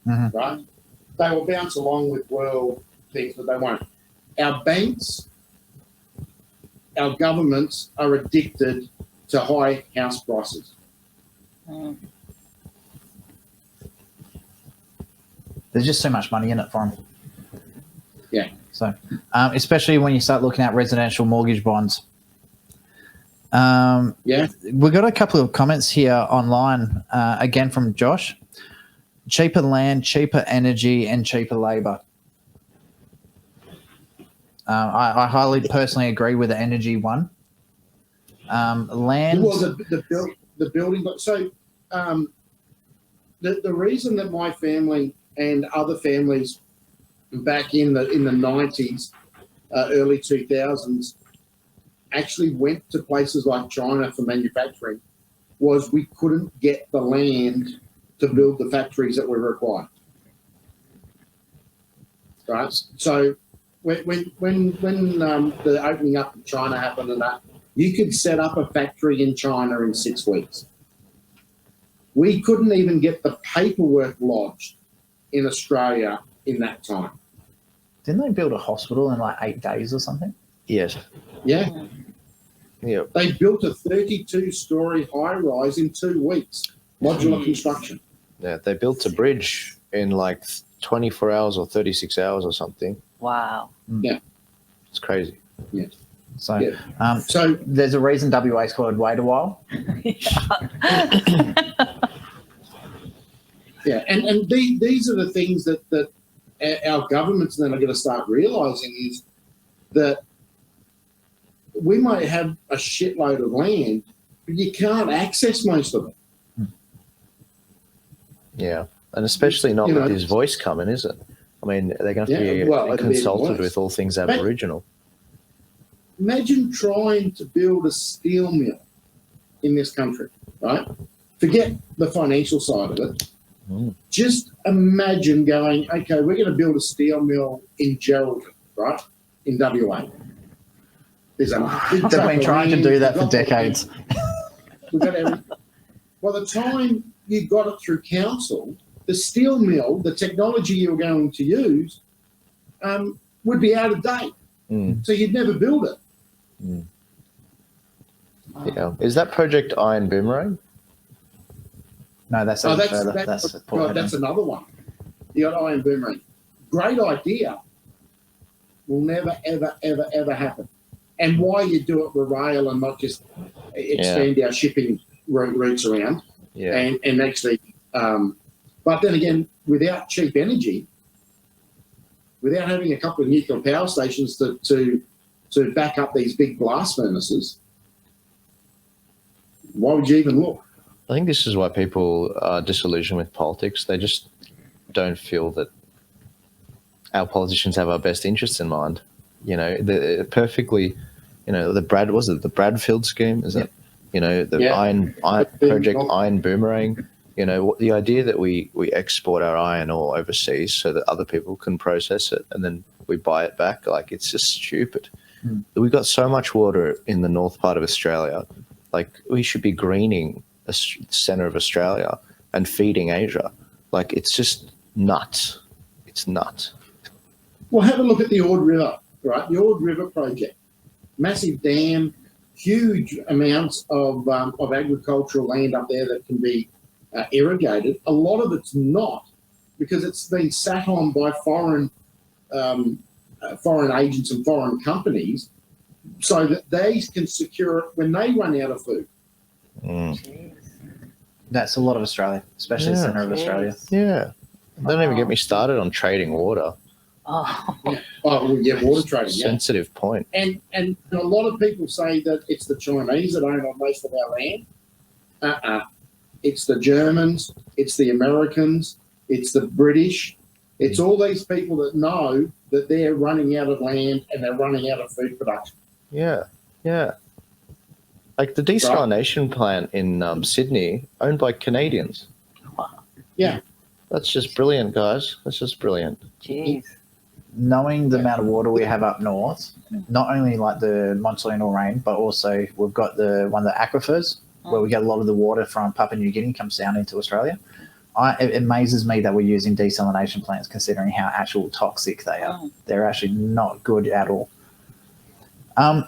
right? They will bounce along with world things, but they won't. Our banks, our governments are addicted to high house prices. There's just so much money in it for them. Yeah. So, especially when you start looking at residential mortgage bonds. We've got a couple of comments here online, again from Josh. Cheaper land, cheaper energy, and cheaper labour. I highly personally agree with the energy one. Land. Well, the building, but so the reason that my family and other families back in the 90s, early 2000s, actually went to places like China for manufacturing was we couldn't get the land to build the factories that were required. Right. So when the opening up of China happened and that, you could set up a factory in China in 6 weeks. We couldn't even get the paperwork lodged in Australia in that time. Didn't they build a hospital in like 8 days or something? Yes. Yeah. Yeah. They built a 32-story high-rise in 2 weeks, modular construction. Yeah, they built a bridge in like 24 hours or 36 hours or something. Wow. Yeah. It's crazy. Yeah. So, Yeah. So there's a reason WA is called Wait a While. Yeah, and these are the things that our governments then are going to start realising is that we might have a shitload of land, but you can't access most of it. Yeah, and especially not with his voice coming, is it? I mean, they're going to have to be consulted with all things Aboriginal. Imagine trying to build a steel mill in this country, right? Forget the financial side of it. Just imagine going, okay, we're going to build a steel mill in Geraldton, right? In WA. They've been trying to do that for decades. We've got everything. By the time you got it through council, the steel mill, the technology you were going to use, would be out of date. So you'd never build it. Yeah. Is that project Iron Boomerang? No, that's another one. You got Iron Boomerang. Great idea. Will never, ever, ever, ever happen. And why you do it with rail and not just expand our shipping routes around. Yeah. And actually, but then again, without cheap energy, without having a couple of nuclear power stations to back up these big blast furnaces, why would you even look? I think this is why people are disillusioned with politics. They just don't feel that our politicians have our best interests in mind. You know, the perfectly, you know, the Bradfield scheme, is it? You know, the Iron Project Iron Boomerang. You know, the idea that we export our iron ore overseas so that other people can process it and then we buy it back, like, it's just stupid. We've got so much water in the north part of Australia. Like, we should be greening the centre of Australia and feeding Asia. Like, it's just nuts. It's nuts. Well, have a look at the Ord River, right? The Ord River project. Massive dam, huge amounts of agricultural land up there that can be irrigated. A lot of it's not, because it's been sat on by foreign agents and foreign companies so that they can secure it when they run out of food. That's a lot of Australia, especially the centre of Australia. Yeah. Don't even get me started on trading water. Water trading. Sensitive point. And a lot of people say that it's the Chinese that own on most of our land. It's the Germans, it's the Americans, it's the British. It's all these people that know that they're running out of land and they're running out of food production. Yeah, yeah. Like the desalination plant in Sydney, owned by Canadians. Yeah. That's just brilliant, guys. That's just brilliant. Jeez. Knowing the amount of water we have up north, not only like the monsoonal rain, but also we've got the aquifers where we get a lot of the water from Papua New Guinea comes down into Australia. It amazes me that we're using desalination plants considering how actual toxic they are. They're actually not good at all.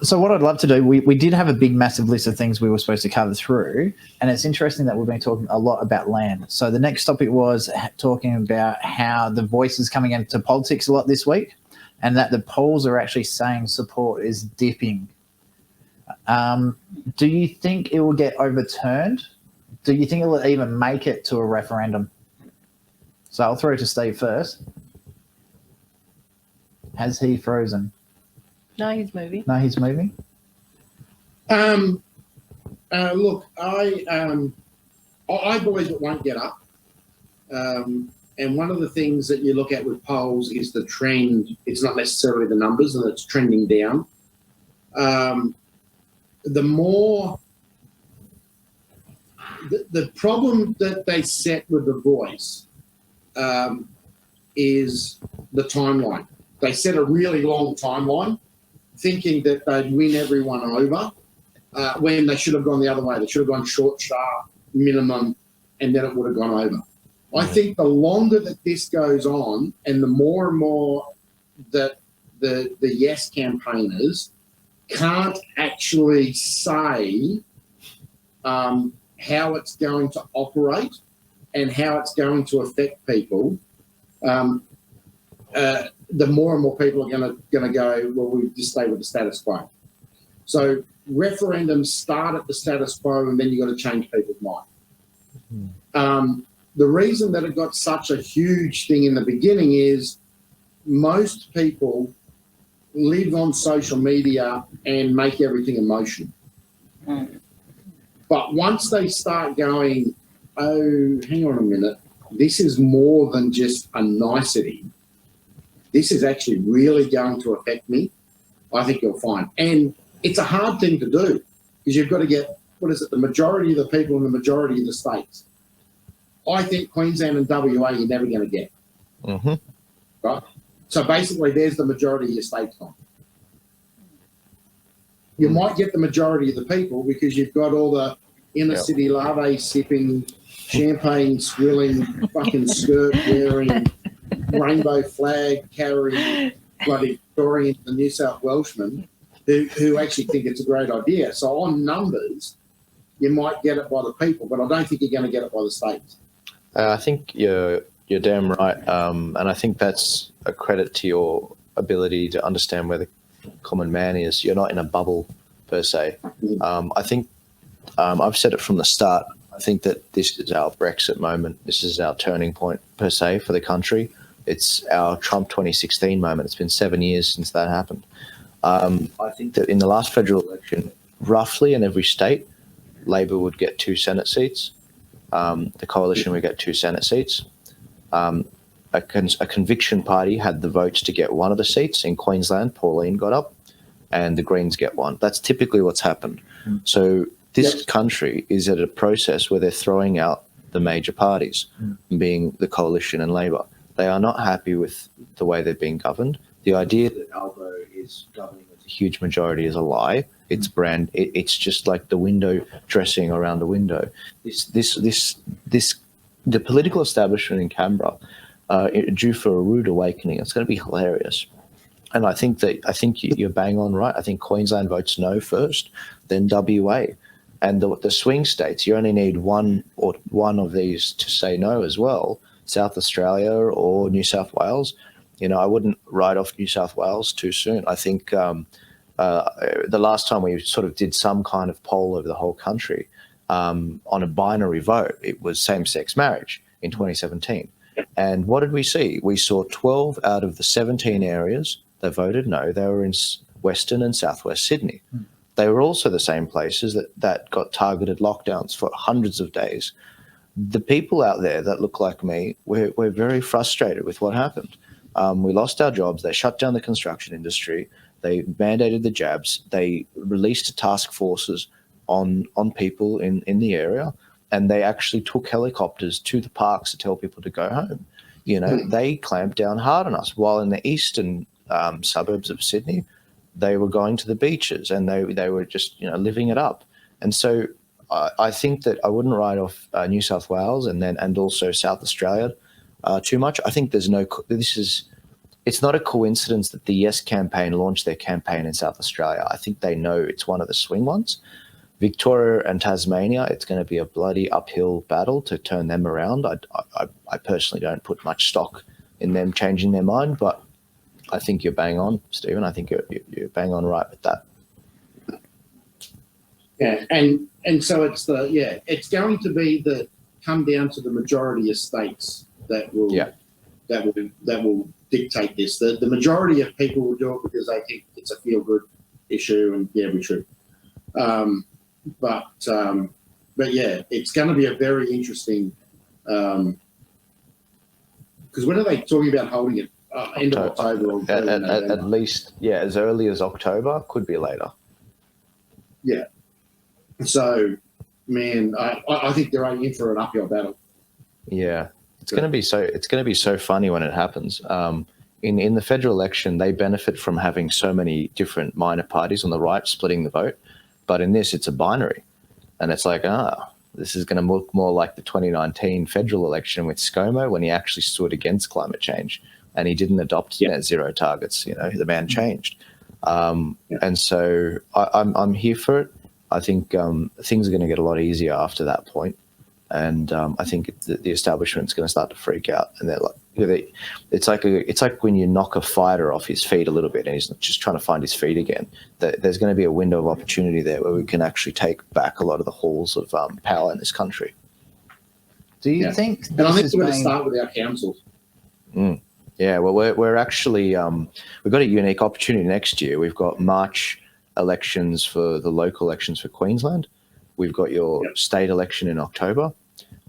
So what I'd love to do, we did have a big, massive list of things we were supposed to cover through, and it's interesting that we've been talking a lot about land. So the next topic was talking about how the voice is coming into politics a lot this week, and that the polls are actually saying support is dipping. Do you think it will get overturned? Do you think it will even make it to a referendum? So I'll throw it to Steve first. Has he frozen? No, he's moving. No, he's moving. Look, I believe it won't get up. And one of the things that you look at with polls is the trend. It's not necessarily the numbers, and it's trending down. The problem that they set with the voice is the timeline. They set a really long timeline, thinking that they'd win everyone over when they should have gone the other way. They should have gone short, sharp, minimum, and then it would have gone over. I think the longer that this goes on and the more and more that the yes campaigners can't actually say how it's going to operate and how it's going to affect people, the more and more people are going to go, well, we just stay with the status quo. So referendums start at the status quo, and then you've got to change people's mind. The reason that it got such a huge thing in the beginning is most people live on social media and make everything emotional. But once they start going, oh, hang on a minute, this is more than just a nicety. This is actually really going to affect me, I think you'll find. And it's a hard thing to do because you've got to get, the majority of the people in the majority of the states. I think Queensland and WA you're never going to get. Right? So basically there's the majority of your states gone. You might get the majority of the people because you've got all the inner city larvae sipping, champagne swilling, fucking skirt wearing, rainbow flag carrying bloody Victorians and New South Welshmen who actually think it's a great idea. So on numbers, you might get it by the people, but I don't think you're going to get it by the states. I think you're damn right, and I think that's a credit to your ability to understand where the common man is. You're not in a bubble per se. I think I've said it from the start. I think that this is our Brexit moment. This is our turning point per se for the country. It's our Trump 2016 moment. It's been 7 years since that happened. I think that in the last federal election, roughly in every state, Labor would get 2 Senate seats. The coalition would get 2 Senate seats. A conviction party had the votes to get 1 of the seats. In Queensland, Pauline got up, and the Greens get 1. That's typically what's happened. So this country is at a process where they're throwing out the major parties, being the coalition and Labor. They are not happy with the way they're being governed. The idea that Albo is governing with a huge majority is a lie. It's it's just like the window dressing around the window. The political establishment in Canberra due for a rude awakening. It's going to be hilarious. And I think you're bang on right. I think Queensland votes no first, then WA. And the swing states, you only need one of these to say no as well. South Australia or New South Wales. I wouldn't write off New South Wales too soon. I think the last time we sort of did some kind of poll over the whole country on a binary vote, it was same-sex marriage in 2017. And what did we see? We saw 12 out of the 17 areas that voted no. They were in Western and Southwest Sydney. they were also the same places that got targeted lockdowns for hundreds of days. The people out there that look like me, we're very frustrated with what happened. We lost our jobs. They shut down the construction industry. They mandated the jabs. They released task forces on people in the area, and they actually took helicopters to the parks to tell people to go home. You know, they clamped down hard on us. While in the eastern suburbs of Sydney, they were going to the beaches and they were just, you know, living it up. And so I think that I wouldn't write off New South Wales and also South Australia too much. I think it's not a coincidence that the Yes campaign launched their campaign in South Australia. I think they know it's one of the swing ones. Victoria and Tasmania, it's going to be a bloody uphill battle to turn them around. I personally don't put much stock in them changing their mind, but I think you're bang on, Stephen. I think you're bang on right with that. Yeah, and so it's going to be come down to the majority of states that will dictate this. The majority of people will do it because they think it's a feel good issue, and yeah, we should. But yeah, it's going to be a very interesting. Because when are they talking about holding it? End of October or at least, yeah, as early as October. Could be later. Yeah. So, man, I think they're in for an uphill battle. Yeah, it's going to be so funny when it happens. In the federal election, they benefit from having so many different minor parties on the right splitting the vote. But in this, it's a binary. And it's like, this is going to look more like the 2019 federal election with ScoMo when he actually stood against climate change and he didn't adopt net zero targets. You know, the man changed. And so I'm here for it. I think things are going to get a lot easier after that point. And I think the establishment's going to start to freak out. And they're like, it's like when you knock a fighter off his feet a little bit and he's just trying to find his feet again. There's going to be a window of opportunity there where we can actually take back a lot of the halls of power in this country. Do you think? And I think we're going to start with our councils. Yeah, well, we're actually we've got a unique opportunity next year. We've got March elections for the local elections for Queensland. We've got your state election in October.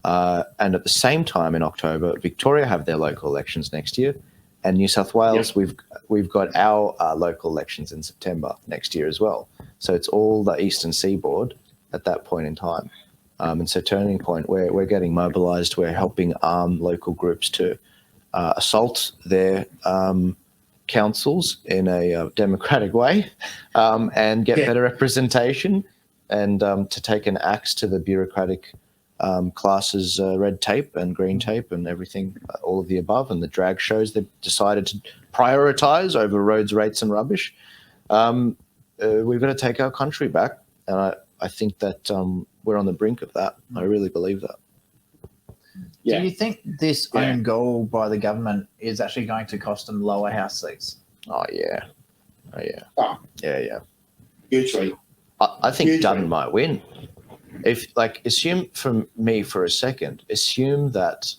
And at the same time in October, Victoria have their local elections next year. And New South Wales, we've got our local elections in September next year as well. So it's all the eastern seaboard at that point in time. And so turning point, we're getting mobilised. We're helping arm local groups to assault their councils in a democratic way and get better representation. And to take an axe to the bureaucratic classes, red tape and green tape and everything, all of the above, and the drag shows they've decided to prioritise over roads, rates and rubbish. We've got to take our country back. And I think that we're on the brink of that. I really believe that. Do you think this own goal by the government is actually going to cost them lower house seats? Oh, yeah. Yeah. Hugely. I think Dutton might win. Assume from me for a second, assume that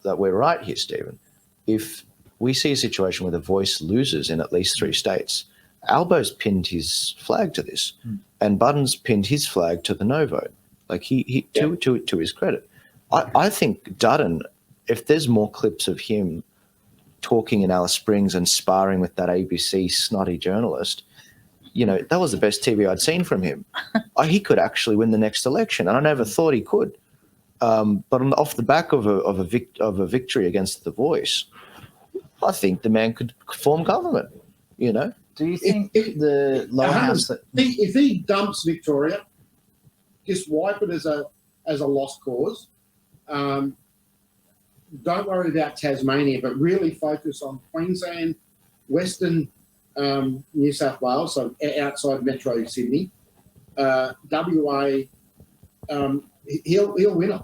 we're right here, Stephen. If we see a situation where the Voice loses in at least 3 states, Albo's pinned his flag to this, and Button's pinned his flag to the no vote. To his credit, I think Dutton, if there's more clips of him talking in Alice Springs and sparring with that ABC snotty journalist, you know, that was the best TV I'd seen from him. He could actually win the next election, and I never thought he could. But off the back of a victory against the Voice, I think the man could form government. You know. Do you think the lower house if he dumps Victoria, just wipe it as a lost cause? Don't worry about Tasmania, but really focus on Queensland, Western New South Wales, so outside Metro Sydney, WA. He'll win it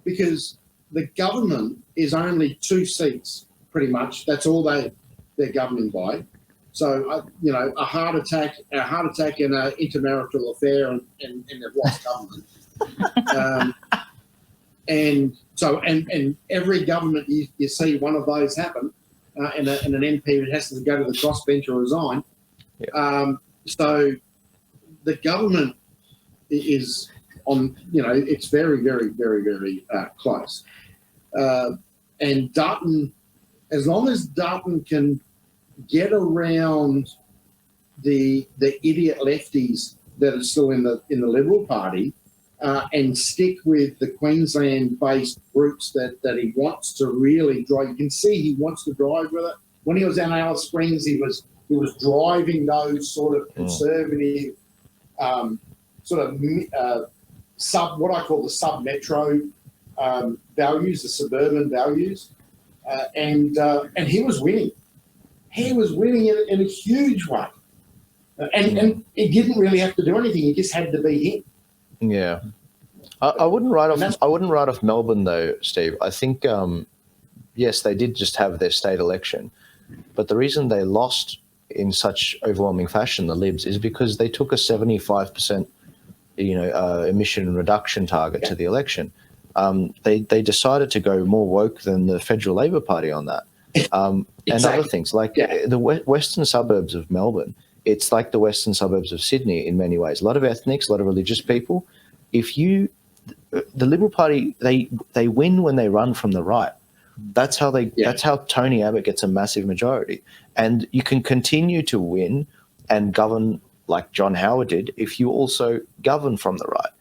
because the government is only 2 seats, pretty much. That's all they're governing by. So a heart attack and an intermarital affair, and they've lost government. And every government you see one of those happen, and an MP has to go to the crossbench or resign. So the government is on, it's very, very, very, very close. And Dutton, as long as Dutton can get around the idiot lefties that are still in the Liberal Party, and stick with the Queensland-based groups that he wants to really drive. You can see he wants to drive with it. When he was in Alice Springs, he was driving those sort of conservative, what I call the sub-metro values, the suburban values, and he was winning. He was winning in a huge way, and he didn't really have to do anything. He just had to be him. Yeah, I wouldn't write off Melbourne though, Steve. I think yes, they did just have their state election, but the reason they lost in such overwhelming fashion, the Libs, is because they took a 75% emission reduction target to the election. They decided to go more woke than the federal Labor Party on that, and other things like the western suburbs of Melbourne. It's like the western suburbs of Sydney in many ways. A lot of ethnics, a lot of religious people. The Liberal Party, they win when they run from the right. That's how That's how Tony Abbott gets a massive majority. And you can continue to win and govern like John Howard did if you also govern from the right.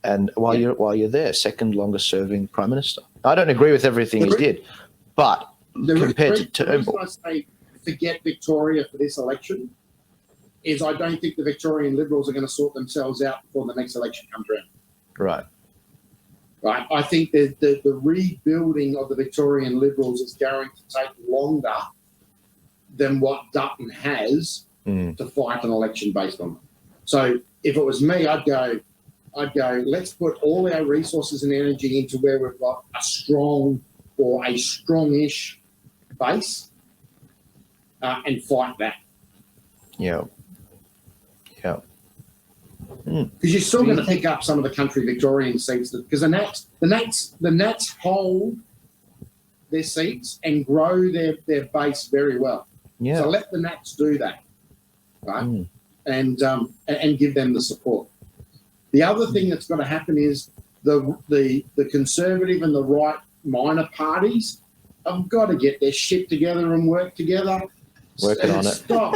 And while you're there, second longest serving prime minister. I don't agree with everything he did, but compared to Turnbull, the reason I say forget Victoria for this election is I don't think the Victorian Liberals are going to sort themselves out before the next election comes around. Right. I think that the rebuilding of the Victorian Liberals is going to take longer than what Dutton has to fight an election based on them. So if it was me, I'd go, let's put all our resources and energy into where we've got a strong or a strongish base and fight that. Yeah. Because you're still going to pick up some of the country Victorian seats because the Nats hold their seats and grow their base very well. Yeah. So let the Nats do that, right? And give them the support. The other thing that's going to happen is the Conservative and the right minor parties have got to get their shit together and work together. Working on it. Stop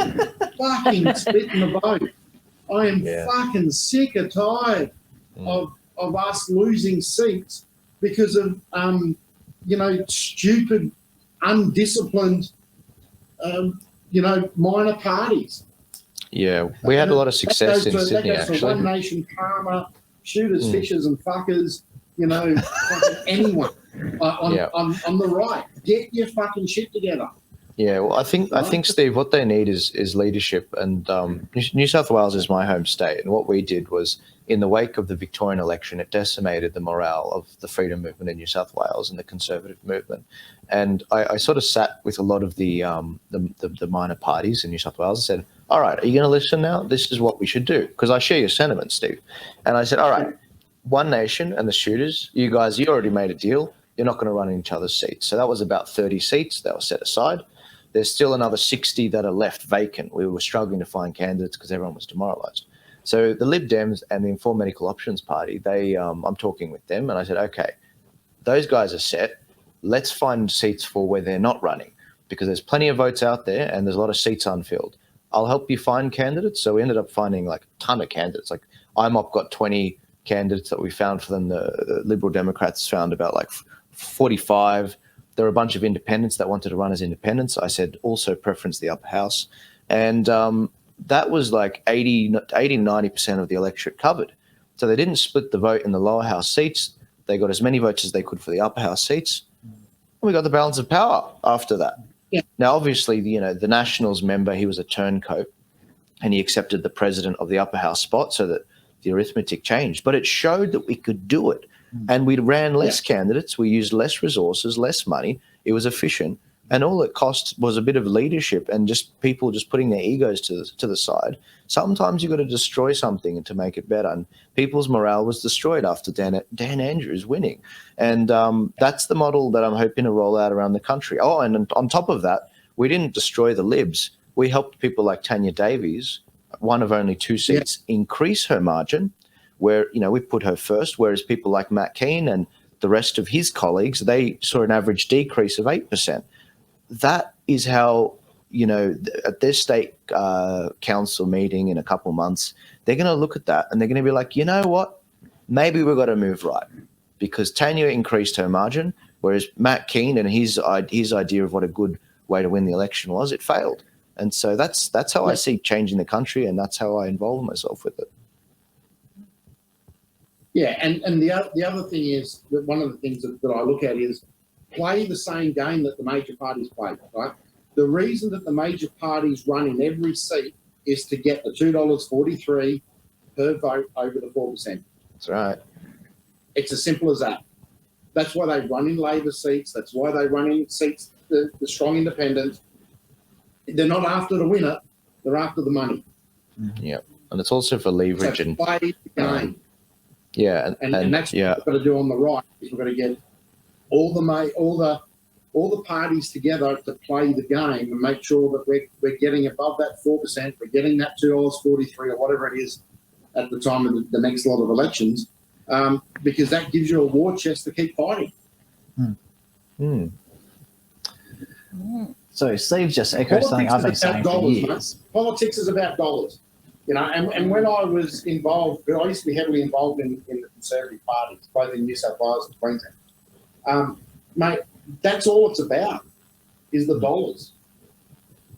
fucking splitting the boat. I am fucking sick or tired of us losing seats because of stupid, undisciplined, minor parties. Yeah, we had a lot of success in Sydney, actually. One Nation Karma, shooters, fishers, and fuckers. Fucking anyone on the right. Get your fucking shit together. Yeah, well, I think Steve, what they need is leadership, and New South Wales is my home state, and what we did was, in the wake of the Victorian election, it decimated the morale of the freedom movement in New South Wales and the conservative movement, and I sort of sat with a lot of the minor parties in New South Wales and said, all right, are you going to listen now? This is what we should do, because I share your sentiments, Steve, and I said, all right, One Nation and the shooters, you already made a deal. You're not going to run in each other's seats. So that was about 30 seats that were set aside. There's still another 60 that are left vacant. We were struggling to find candidates because everyone was demoralised. So the Lib Dems and the Informed Medical Options Party, I'm talking with them, and I said, okay, those guys are set. Let's find seats for where they're not running, because there's plenty of votes out there and there's a lot of seats unfilled. I'll help you find candidates. So we ended up finding like a ton of candidates. Like IMOP got 20 candidates that we found for them. The Liberal Democrats found about like 45. There were a bunch of independents that wanted to run as independents. I said also preference the upper house. And that was like 90% of the electorate covered. So they didn't split the vote in the lower house seats. They got as many votes as they could for the upper house seats. And we got the balance of power after that. Yeah. Now, obviously, the Nationals member, he was a turncoat, and he accepted the president of the upper house spot so that the arithmetic changed. But it showed that we could do it. And we ran less candidates. We used less resources, less money. It was efficient. And all it cost was a bit of leadership and just people just putting their egos to the side. Sometimes you've got to destroy something to make it better. And people's morale was destroyed after Dan Andrews winning. And that's the model that I'm hoping to roll out around the country. Oh, and on top of that, we didn't destroy the Libs. We helped people like Tanya Davies one of only 2 seats, increase her margin, where, we put her first, whereas people like Matt Keane and the rest of his colleagues, they saw an average decrease of 8%. That is how, at their state council meeting in a couple of months, they're going to look at that and they're going to be like, you know what, maybe we've got to move right, because Tanya increased her margin, whereas Matt Keane and his idea of what a good way to win the election was, it failed. And so that's how I see changing the country, and that's how I involve myself with it. Yeah, and the other thing is that one of the things that I look at is play the same game that the major parties play, right? The reason that the major parties run in every seat is to get the $2.43 per vote over the 4%. That's right. It's as simple as that. That's why they run in Labor seats. That's why they run in seats, the strong independents. They're not after the winner. They're after the money. Yeah, and it's also for leverage so and play the game. Yeah, and that's what we've got to do on the right. Is we've got to get all the parties together to play the game and make sure that we're getting above that 4%. We're getting that $2.43 or whatever it is at the time of the next lot of elections, because that gives you a war chest to keep fighting. So Steve just echoed something I've been saying for years. Mate. Politics is about dollars, and when I was involved, I used to be heavily involved in the Conservative parties, both in New South Wales and Queensland. Mate, that's all it's about, is the dollars.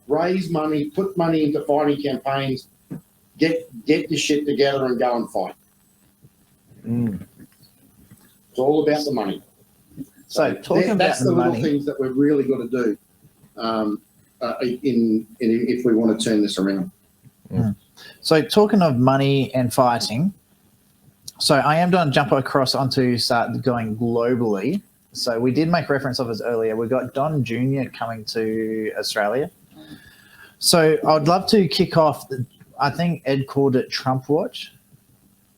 Raise money, put money into fighting campaigns, get your shit together and go and fight. It's all about the money. So talking about that's the money, little things that we're really got to do if we want to turn this around. So talking of money and fighting, so I am going to jump across onto start going globally. So we did make reference of this earlier. We've got Don Jr. coming to Australia. So I'd love to kick off, I think Ed called it Trump Watch.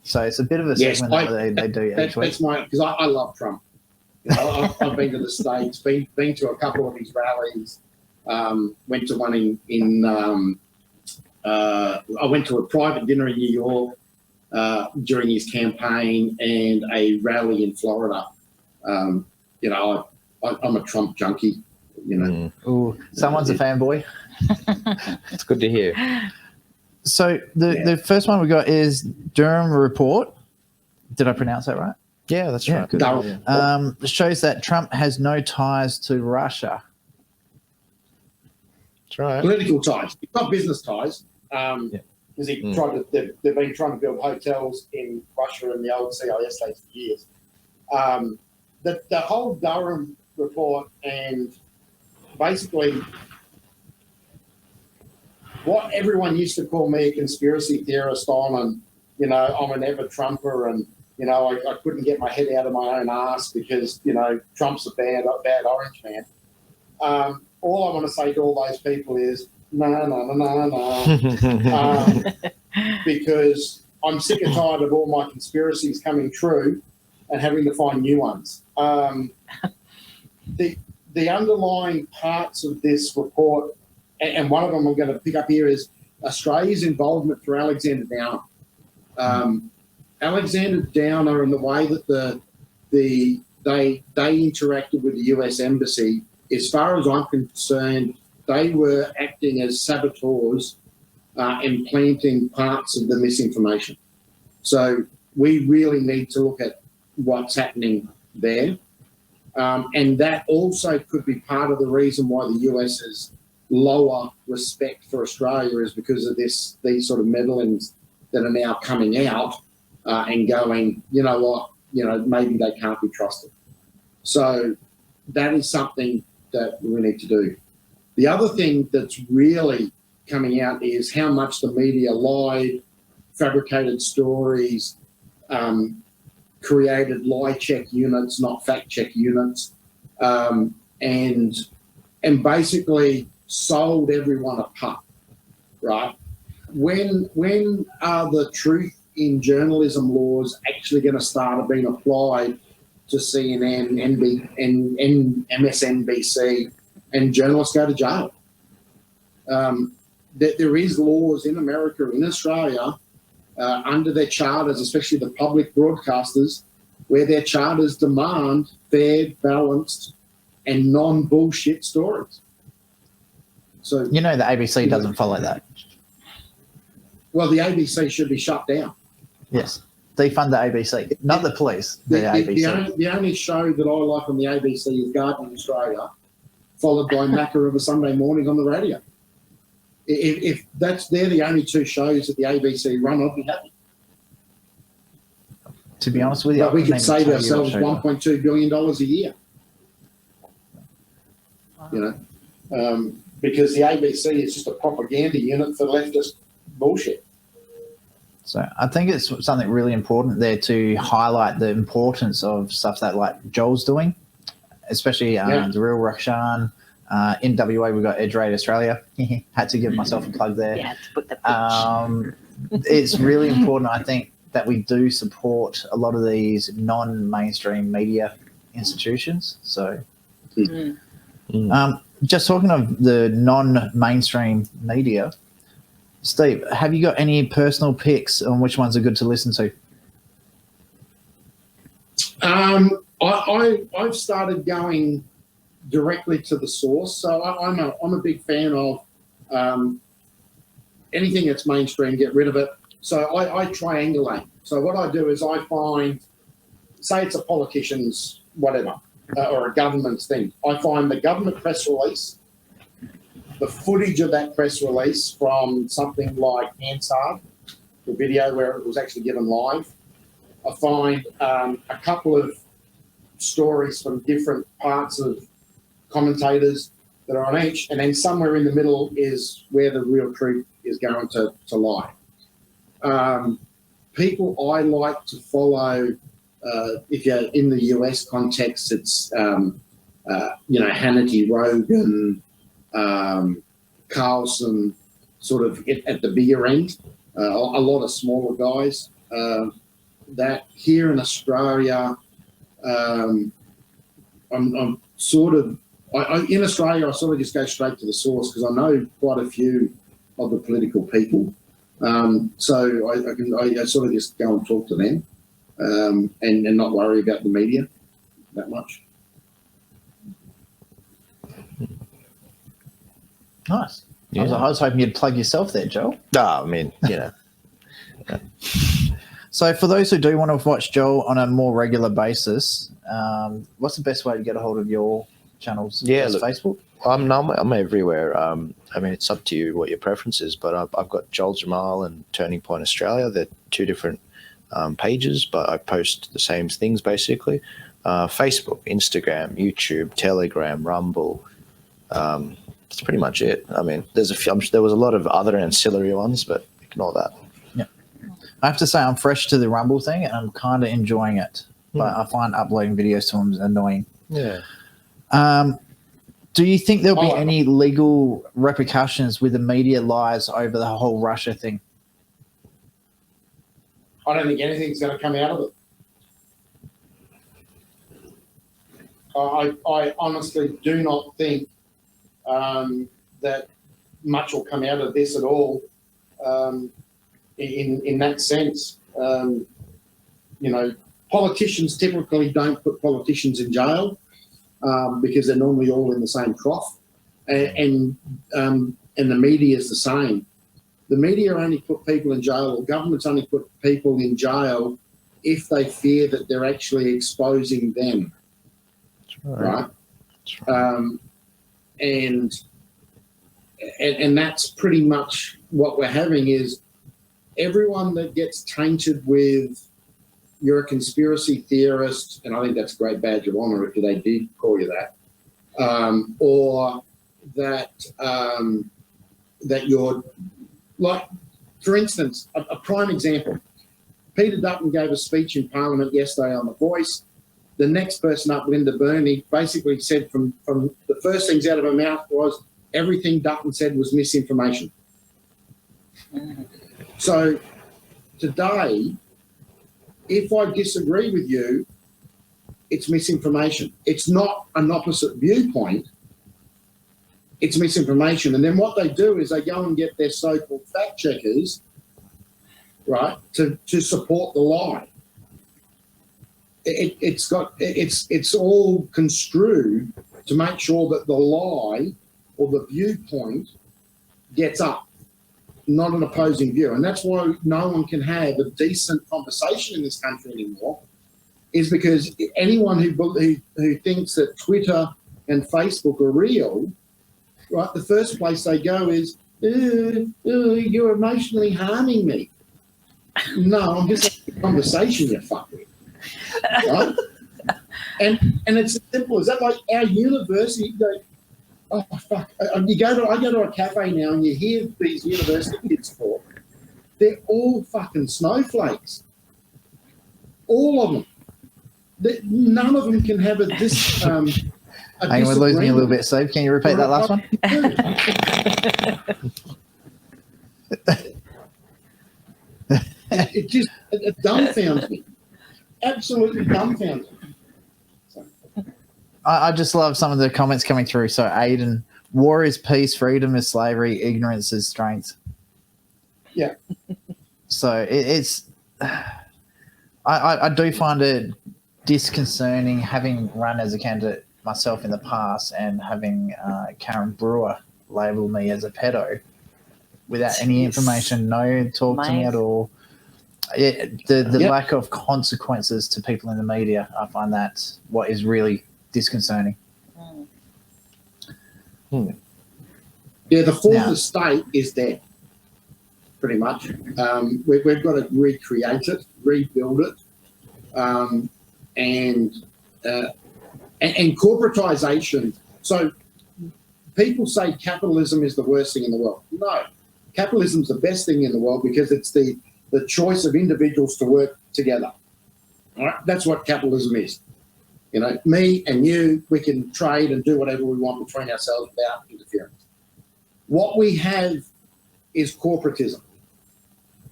So it's a bit of a segment that they do each week. That's because I love Trump. I've been to the States, been to a couple of his rallies, went to one I went to a private dinner in New York during his campaign and a rally in Florida. I'm a Trump junkie. Ooh, someone's a fanboy. It's good to hear. So the first one we got is Durham Report. Did I pronounce that right? Yeah, that's right. Good. Shows that Trump has no ties to Russia. That's right. Political ties. He's got business ties. Because they've been trying to build hotels in Russia and the old CIS states for years. The whole Durham Report and basically what everyone used to call me a conspiracy theorist on, and I'm an ever-Trumper, and I couldn't get my head out of my own ass because Trump's a bad orange man. All I want to say to all those people is no, because I'm sick and tired of all my conspiracies coming true and having to find new ones. The underlying parts of this report, and one of them I'm going to pick up here, is Australia's involvement through Alexander Downer. Alexander Downer and the way that they interacted with the US Embassy, as far as I'm concerned, they were acting as saboteurs and planting parts of the misinformation. So we really need to look at what's happening there. And that also could be part of the reason why the US's lower respect for Australia is because of these sort of meddlings that are now coming out and going, maybe they can't be trusted. So that is something that we need to do. The other thing that's really coming out is how much the media lied, fabricated stories, created lie check units, not fact check units, and basically sold everyone a pup, right? When are the truth in journalism laws actually going to start being applied to CNN, MSNBC, and journalists go to jail? that there is laws in America, in Australia, under their charters, especially the public broadcasters, where their charters demand fair, balanced, and non-bullshit stories. So The ABC doesn't follow that. Well, the ABC should be shut down. Yes. Defund the ABC. Not the police, the ABC. The only show that I like on the ABC is Gardening Australia, followed by Macca of a Sunday morning on the radio. If they're the only two shows that the ABC run, I'd be happy. To be honest with you, But we could save ourselves $1.2 billion a year. Because the ABC is just a propaganda unit for leftist bullshit. So I think it's something really important there to highlight the importance of stuff that like Joel's doing, especially the Real Rakshan. In WA, we've got Edge Raid Australia. Had to give myself a plug there. Yeah, to put the It's really important, I think, that we do support a lot of these non-mainstream media institutions. So just talking of the non-mainstream media, Steve, have you got any personal picks on which ones are good to listen to? I've started going directly to the source. So I'm a big fan of anything that's mainstream, get rid of it. So I triangulate. So what I do is I find, say it's a politician's whatever, or a government's thing. I find the government press release, the footage of that press release from something like Hansard, the video where it was actually given live. I find a couple of stories from different parts of commentators that are on each, and then somewhere in the middle is where the real truth is going to lie. People I like to follow, if you're in the US context, it's Hannity, Rogan, Carlson, sort of at the bigger end. A lot of smaller guys. That here in Australia, I'm sort of. In Australia, I sort of just go straight to the source because I know quite a few of the political people. So I sort of just go and talk to them and not worry about the media that much. Nice. Yeah. I was hoping you'd plug yourself there, Joel. No, I mean, So for those who do want to watch Joel on a more regular basis, what's the best way to get a hold of your channels? Yeah, Just Facebook? I'm everywhere. I mean, it's up to you what your preference is, but I've got Joel Jammal and Turning Point Australia. They're two different pages, but I post the same things basically. Facebook, Instagram, YouTube, Telegram, Rumble. That's pretty much it. I mean, there was a lot of other ancillary ones, but ignore that. Yeah, I have to say I'm fresh to the Rumble thing, and I'm kind of enjoying it. But I find uploading videos to them annoying. Yeah. Do you think there'll be any legal repercussions with the media lies over the whole Russia thing? I don't think anything's going to come out of it. I honestly do not think that much will come out of this at all. In that sense, politicians typically don't put politicians in jail because they're normally all in the same trough, and the media is the same. The media only put people in jail, or governments only put people in jail if they fear that they're actually exposing them. That's right. That's right. And that's pretty much what we're having is everyone that gets tainted with you're a conspiracy theorist, and I think that's a great badge of honor if they did call you that, or that that you're like, for instance, a prime example. Peter Dutton gave a speech in Parliament yesterday on The Voice. The next person up, Linda Burney, basically said from the first things out of her mouth was everything Dutton said was misinformation. So today, if I disagree with you, it's misinformation. It's not an opposite viewpoint. it's misinformation. And then what they do is they go and get their so-called fact checkers, right, to support the lie. It's all construed to make sure that the lie or the viewpoint gets up, not an opposing view. And that's why no one can have a decent conversation in this country anymore, is because anyone who thinks that Twitter and Facebook are real, right, the first place they go is, you're emotionally harming me. No, I'm just having a conversation, you fuckwit. Right? And it's as simple as that. Like our university, you go, oh fuck! I go to a cafe now, and you hear these university kids talk. They're all fucking snowflakes. All of them. None of them can have a Hang on, we're losing you a little bit, Steve. Can you repeat that last one? It dumbfounds me. Absolutely dumbfounds me. I just love some of the comments coming through. So, Aiden, war is peace, freedom is slavery, ignorance is strength. Yeah. So I do find it disconcerting, having run as a candidate myself in the past and having Karen Brewer label me as a pedo without any information, no talk to me at all. The lack of consequences to people in the media, I find that's what is really disconcerting. Yeah, the fourth estate is dead, pretty much. We've got to recreate it, rebuild it, and corporatization. So people say capitalism is the worst thing in the world. No, capitalism is the best thing in the world because it's the choice of individuals to work together. All right, that's what capitalism is. You know, me and you, we can trade and do whatever we want between ourselves without interference. What we have is corporatism,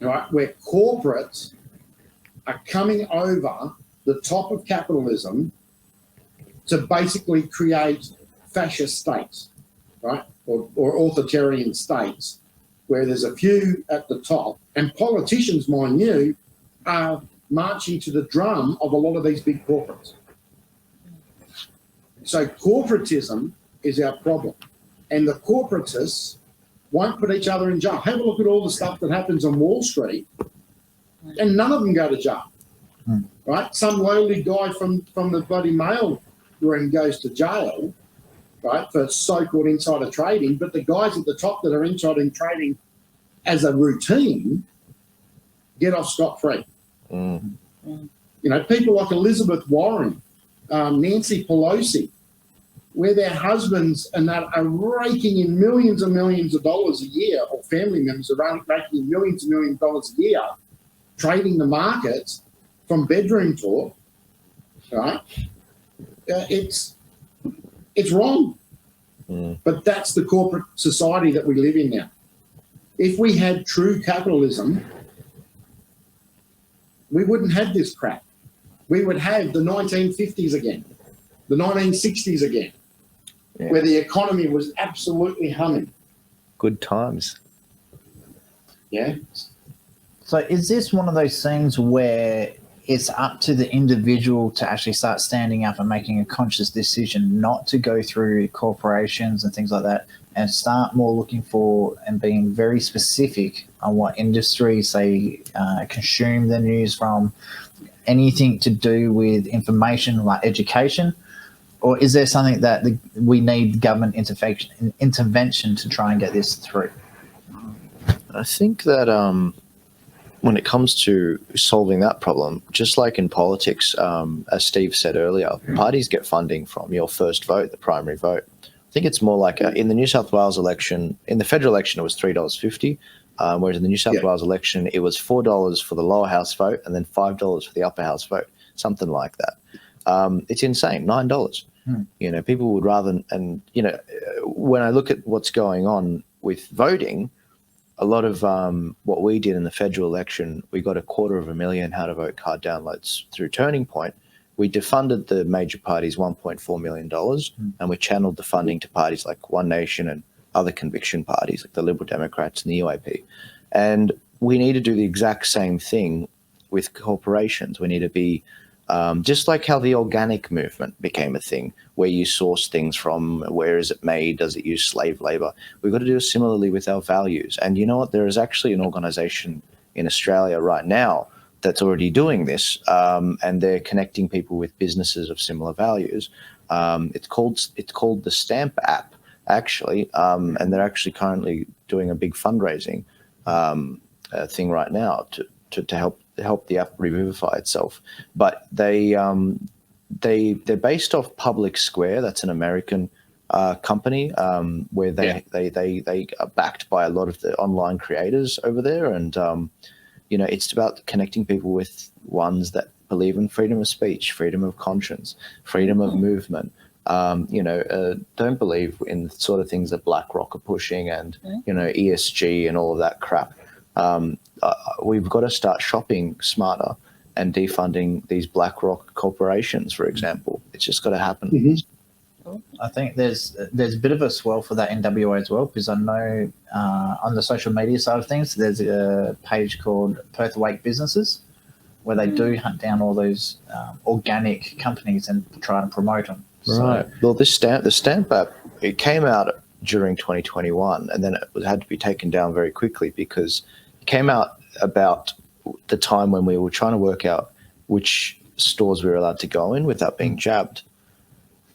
all right, where corporates are coming over the top of capitalism to basically create fascist states, right, or authoritarian states, where there's a few at the top, and politicians, mind you, are marching to the drum of a lot of these big corporates. So corporatism is our problem. And the corporatists won't put each other in jail. Have a look at all the stuff that happens on Wall Street, and none of them go to jail, right? Some lowly guy from the bloody mail room goes to jail, right, for so-called insider trading, but the guys at the top that are insider trading as a routine get off scot-free. You know, people like Elizabeth Warren, Nancy Pelosi, where their husbands and that are raking in millions and millions of dollars a year, or family members are raking in millions and millions of dollars a year, trading the markets from bedroom talk, right? It's wrong. But that's the corporate society that we live in now. If we had true capitalism, we wouldn't have this crap. We would have the 1950s again, the 1960s again, where the economy was absolutely humming. Good times. Yeah. So is this one of those things where it's up to the individual to actually start standing up and making a conscious decision not to go through corporations and things like that, and start more looking for and being very specific on what industries they consume the news from, anything to do with information like education? Or is there something that we need government intervention to try and get this through? I think that when it comes to solving that problem, just like in politics, as Steve said earlier, parties get funding from your first vote, the primary vote. I think it's more like in the New South Wales election, in the federal election, it was $3.50, whereas in the New South Wales election, it was $4 for the lower house vote and then $5 for the upper house vote, something like that. It's insane, $9. You know, people would rather, and, you know, when I look at what's going on with voting, a lot of what we did in the federal election, we got 250,000 how to vote card downloads through Turning Point, we defunded the major parties $1.4 million, and we channeled the funding to parties like One Nation and other conviction parties like the Liberal Democrats and the UAP. And we need to do the exact same thing with corporations. We need to be just like how the organic movement became a thing, where you source things from, where is it made, does it use slave labor? We've got to do similarly with our values. And you know what? There is actually an organization in Australia right now that's already doing this, and they're connecting people with businesses of similar values. It's called the Stamp app, actually, and they're actually currently doing a big fundraising thing right now to help the app revivify itself. But they're based off Public Square. That's an American company where they are backed by a lot of the online creators over there, and it's about connecting people with ones that believe in freedom of speech, freedom of conscience, freedom of movement. Don't believe in the sort of things that BlackRock are pushing and ESG and all of that crap. We've got to start shopping smarter and defunding these BlackRock corporations, for example. It's just got to happen. Mm-hmm. I think there's a bit of a swell for that in WA as well, because I know on the social media side of things, there's a page called Perth Wake Businesses, where they do hunt down all those organic companies and try and promote them. Right. Well, the Stamp app, it came out during 2021, and then it had to be taken down very quickly because it came out about the time when we were trying to work out which stores we were allowed to go in without being jabbed.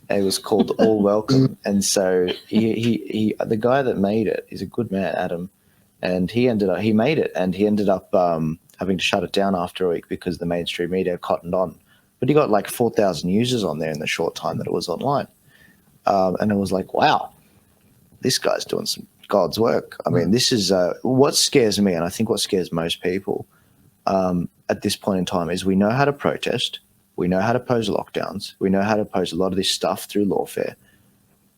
It was called All Welcome, and so he the guy that made it is a good man, Adam, and he made it, and he ended up having to shut it down after a week because the mainstream media cottoned on. But he got like 4,000 users on there in the short time that it was online, and it was like, wow, this guy's doing some God's work. I mean, this is what scares me, and I think what scares most people at this point in time is we know how to protest. We know how to pose lockdowns. We know how to pose a lot of this stuff through lawfare.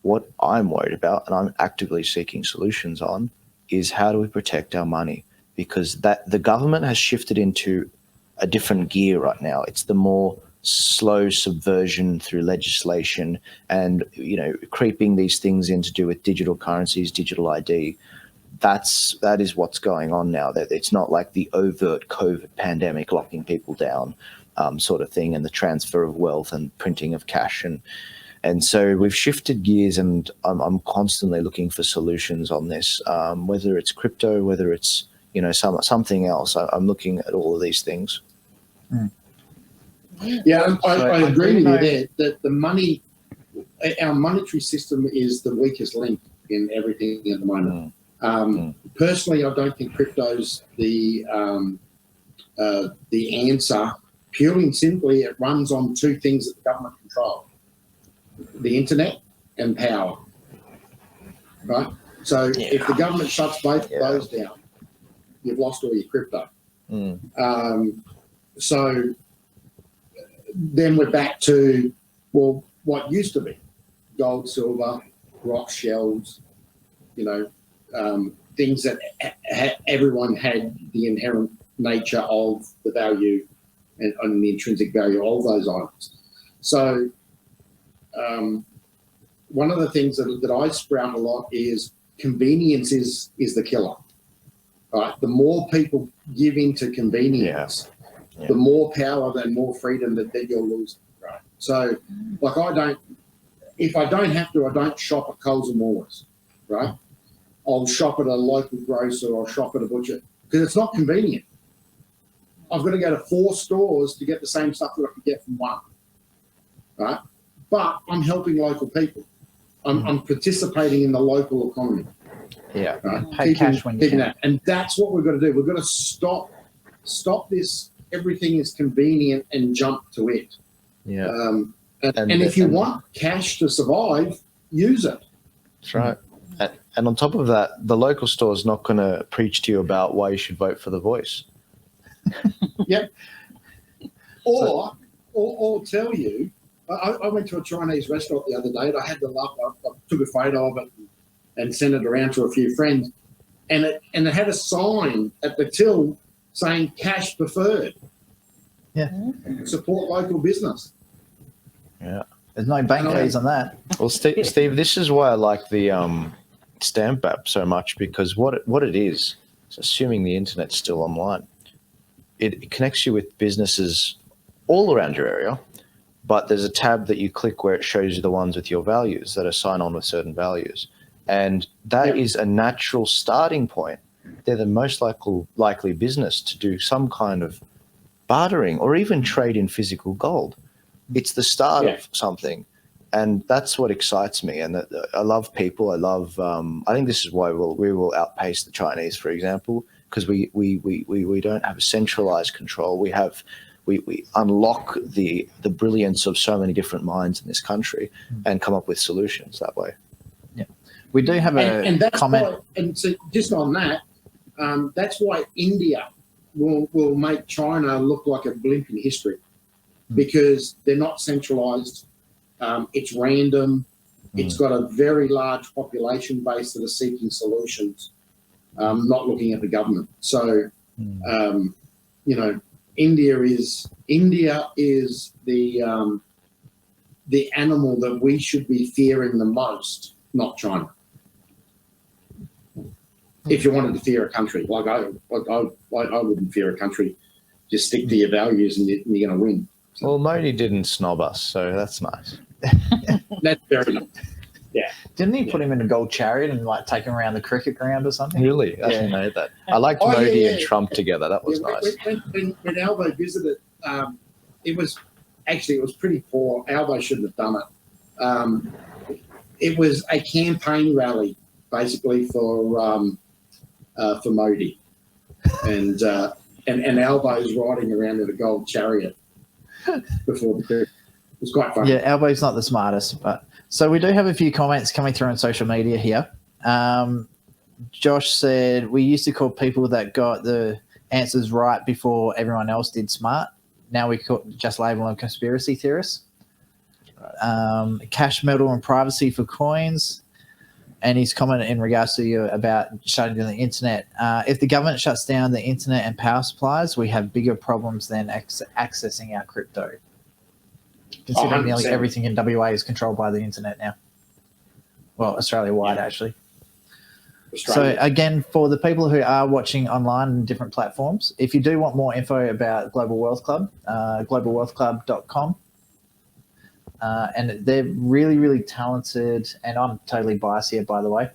What I'm worried about, and I'm actively seeking solutions on, is how do we protect our money? Because the government has shifted into a different gear right now. It's the more slow subversion through legislation and, creeping these things in to do with digital currencies, digital ID. That is what's going on now. That it's not like the overt COVID pandemic locking people down. Sort of thing, and the transfer of wealth and printing of cash, and so we've shifted gears, and I'm constantly looking for solutions on this, whether it's crypto, whether it's something else. I'm looking at all of these things. Yeah, I agree with you there that the money, our monetary system is the weakest link in everything at the moment. Personally, I don't think crypto's the answer. Purely and simply, it runs on two things that the government control: the internet and power. Right? So if the government shuts both of those down, you've lost all your crypto. So then we're back to, well, what used to be gold, silver, rock shells, things that everyone had the inherent nature of the value and the intrinsic value of those items. So one of the things that I sprout a lot is convenience is the killer. Right? The more people give into convenience, the more power and more freedom that you're losing. Right? So, like if I don't have to, I don't shop at Coles and Woolworths. Right? I'll shop at a local grocer or I'll shop at a butcher because it's not convenient. I've got to go to 4 stores to get the same stuff that I could get from one, right? But I'm helping local people. I'm participating in the local economy. Yeah, right? pay cash when you can. That. And that's what we've got to do. We've got to stop this. Everything is convenient and jump to it. Yeah. And if you want cash to survive, use it. That's right. And on top of that, the local store is not going to preach to you about why you should vote for The Voice. Yep. Or tell you, I went to a Chinese restaurant the other day and I had the luck, I took a photo of it and sent it around to a few friends, and it had a sign at the till saying cash preferred. Yeah. Support local business. Yeah. There's no bank fees on that. Well, Steve, this is why I like the Stamp app so much, because what it is, assuming the internet's still online, it connects you with businesses all around your area, but there's a tab that you click where it shows you the ones with your values that are sign on with certain values. And that is a natural starting point. They're the most likely business to do some kind of bartering or even trade in physical gold. It's the start of something. And that's what excites me. And I love people. I love. I think this is why we will outpace the Chinese, for example, because we don't have a centralized control. We unlock the brilliance of so many different minds in this country and come up with solutions that way. Yeah, we do have and that's comment. Why, and so just on that, that's why India will make China look like a blimp in history, because they're not centralized. It's random. It's got a very large population base that are seeking solutions, not looking at the government. So, India is the animal that we should be fearing the most, not China. If you wanted to fear a country, I wouldn't fear a country. Just stick to your values and you're going to win. So. Well, Modi didn't snob us, so that's nice. That's very nice. Yeah. Didn't he put him in a gold chariot and take him around the cricket ground or something? Really? I didn't know that. I liked Modi and Trump together. That was nice. When Albo visited, it was pretty poor. Albo shouldn't have done it. It was a campaign rally, basically, for Modi. And Albo's riding around in a gold chariot before the cricket. It was quite funny. Yeah, Albo's not the smartest, but so we do have a few comments coming through on social media here. Josh said, we used to call people that got the answers right before everyone else did smart. Now we just label them conspiracy theorists. Cash, metal, and privacy for coins. And he's commented in regards to you about shutting down the internet. If the government shuts down the internet and power supplies, we have bigger problems than accessing our crypto. Considering nearly everything in WA is controlled by the internet now. Well, Australia-wide, actually. So, again, for the people who are watching online on different platforms, if you do want more info about Global Wealth Club, globalwealthclub.com. And they're really, really talented, and I'm totally biased here, by the way.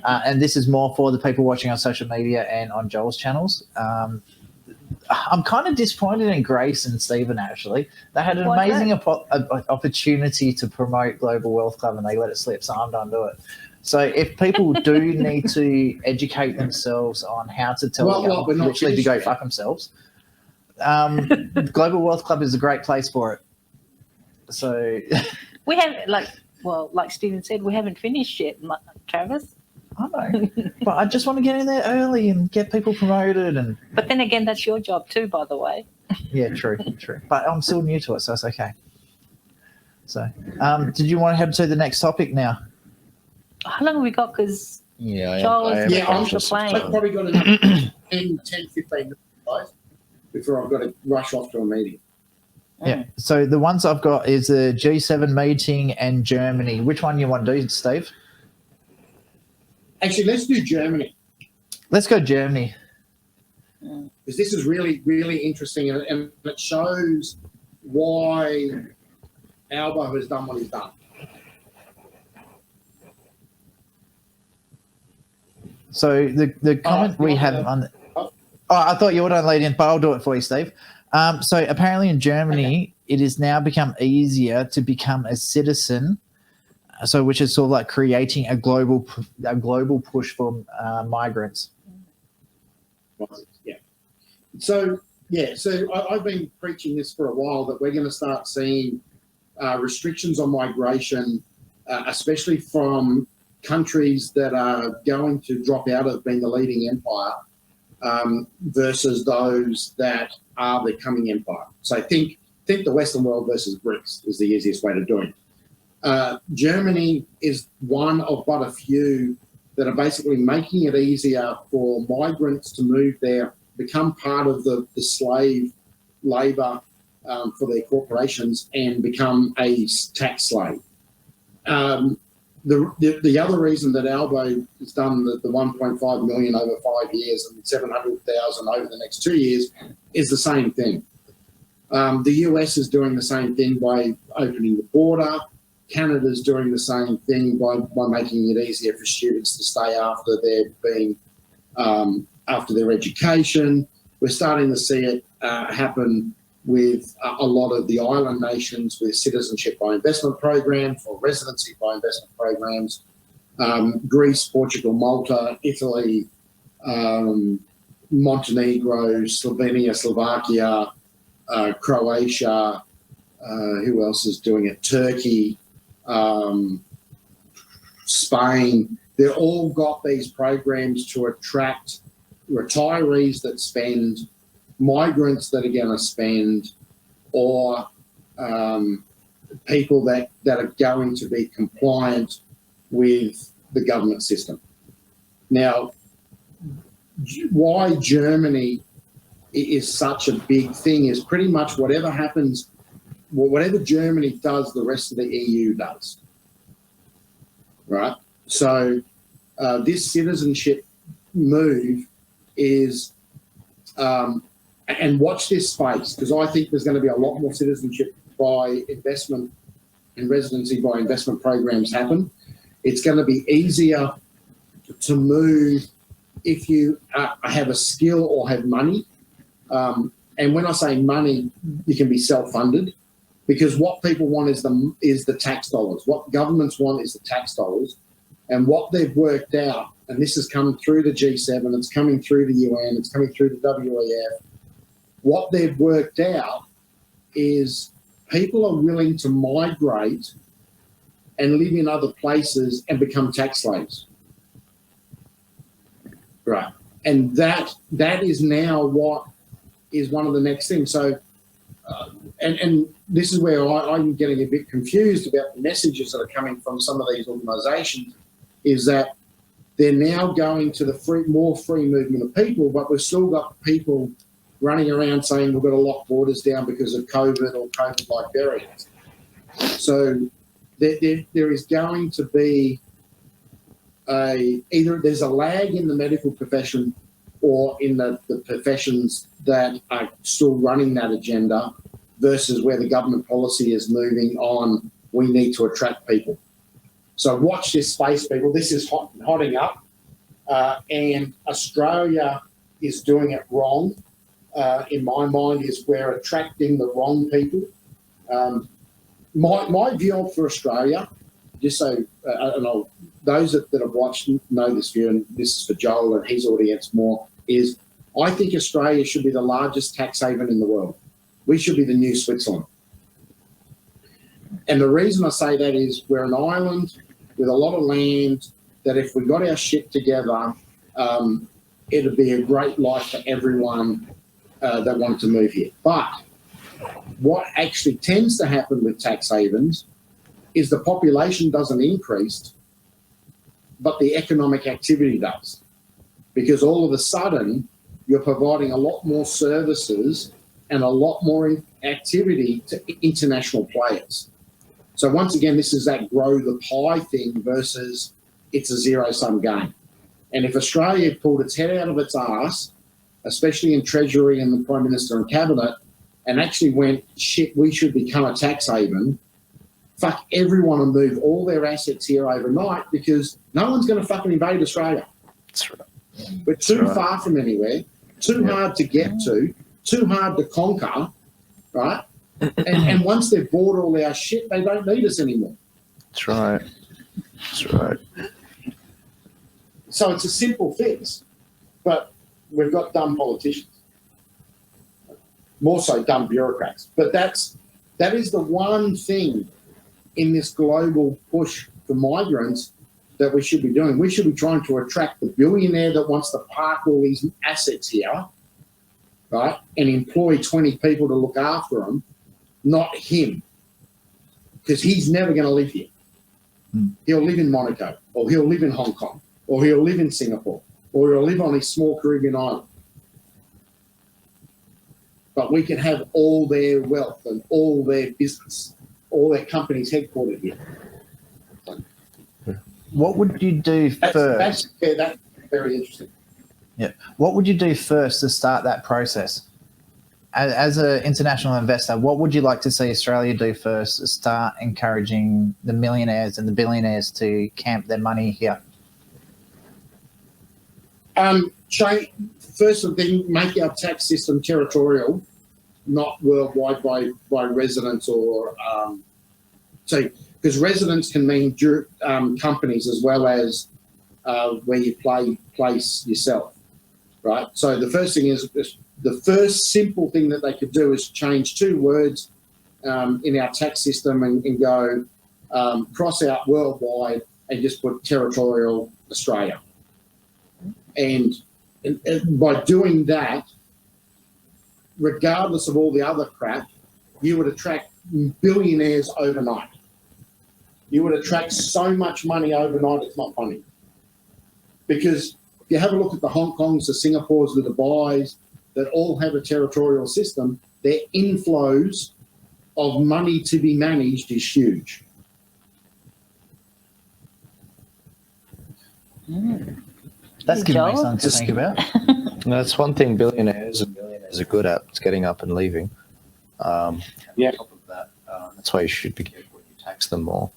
And this is more for the people watching on social media and on Joel's channels. I'm kind of disappointed in Grace and Stephen, actually. They had an amazing opportunity to promote Global Wealth Club, and they let it slip, so I'm going to do it. So if people do need to educate themselves on how to tell them literally to go fuck themselves, Global Wealth Club is a great place for it. So we have, like Stephen said, we haven't finished yet, Travis. I know, but I just want to get in there early and get people promoted. But then again, that's your job too, by the way. Yeah, true. But I'm still new to it, so it's okay. So, did you want to head to the next topic now? How long have we got? Because Joel is the plane. I've probably got another 10, 15 minutes, guys, before I've got to rush off to a meeting. Yeah. So the ones I've got is the G7 meeting and Germany. Which one you want to do, Steve? Actually, let's do Germany. Let's go Germany. Because this is really, really interesting, and it shows why Albo has done what he's done. So the comment we have on... I thought you would only lead in, but I'll do it for you, Steve. So apparently in Germany, it has now become easier to become a citizen. So which is sort of like creating a global push for migrants. So I've been preaching this for a while, that we're going to start seeing restrictions on migration, especially from countries that are going to drop out of being the leading empire versus those that are the coming empire. So think the Western world versus BRICS is the easiest way to do it. Germany is one of but a few that are basically making it easier for migrants to move there, become part of the slave labour for their corporations and become a tax slave. The other reason that Albo has done the 1.5 million over 5 years and 700,000 over the next 2 years is the same thing. The US is doing the same thing by opening the border. Canada's doing the same thing by making it easier for students to stay after they've been after their education. We're starting to see it happen with a lot of the island nations with citizenship by investment programs or residency by investment programs. Greece, Portugal, Malta, Italy, Montenegro, Slovenia, Slovakia, Croatia, who else is doing it? Turkey, Spain. They've all got these programs to attract retirees that spend, migrants that are going to spend, or people that are going to be compliant with the government system. Now, why Germany is such a big thing is pretty much whatever happens, whatever Germany does, the rest of the EU does. Right? So this citizenship move is, and watch this space, because I think there's going to be a lot more citizenship by investment and residency by investment programs happen. It's going to be easier to move if you have a skill or have money. And when I say money, you can be self-funded, because what people want is the tax dollars. What governments want is the tax dollars. And what they've worked out, and this has come through the G7, it's coming through the UN, it's coming through the WEF, what they've worked out is people are willing to migrate and live in other places and become tax slaves. Right. And that is now what is one of the next things. So, and this is where I'm getting a bit confused about the messages that are coming from some of these organisations, is that they're now going to the more free movement of people, but we've still got people running around saying we've got to lock borders down because of COVID or COVID-like variants. So there is going to be either there's a lag in the medical profession or in the professions that are still running that agenda versus where the government policy is moving on, we need to attract people. So watch this space, people. This is hotting up, and Australia is doing it wrong. In my mind, is we're attracting the wrong people. My view for Australia, just so those that have watched know this view, and this is for Joel and his audience more, is I think Australia should be the largest tax haven in the world. We should be the new Switzerland. And the reason I say that is we're an island with a lot of land that if we got our shit together, it'd be a great life for everyone that wanted to move here. But what actually tends to happen with tax havens is the population doesn't increase, but the economic activity does. Because all of a sudden, you're providing a lot more services and a lot more activity to international players. So once again, this is that grow the pie thing versus it's a zero-sum game. And if Australia pulled its head out of its arse, especially in Treasury and the Prime Minister and Cabinet, and actually went, shit, we should become a tax haven, fuck everyone and move all their assets here overnight, because no one's going to fucking invade Australia. That's right. We're too far from anywhere, too hard to get to, too hard to conquer, right? And once they've bought all our shit, they don't need us anymore. That's right. That's right. So it's a simple fix, but we've got dumb politicians, more so dumb bureaucrats. But that is the one thing in this global push for migrants that we should be doing. We should be trying to attract the billionaire that wants to park all these assets here, right, and employ 20 people to look after them, not him, because he's never going to live here. He'll live in Monaco, or he'll live in Hong Kong, or he'll live in Singapore, or he'll live on his small Caribbean island. but we can have all their wealth and all their business, all their companies headquartered here. What would you do first? That's very interesting. Yeah. What would you do first to start that process? As an international investor, what would you like to see Australia do first to start encouraging the millionaires and the billionaires to camp their money here? First thing, make our tax system territorial, not worldwide by residents or because residents can mean companies as well as where you place yourself, right? So the first thing is the first simple thing that they could do is change 2 words in our tax system and go cross out worldwide and just put territorial Australia. And by doing that, regardless of all the other crap, you would attract billionaires overnight. You would attract so much money overnight, it's not funny. Because if you have a look at the Hong Kongs, the Singapores, the Dubais, that all have a territorial system, their inflows of money to be managed is huge. That's giving me something to think about. That's one thing billionaires and millionaires are good at. It's getting up and leaving. On top of that, that's why you should be careful when you tax them more.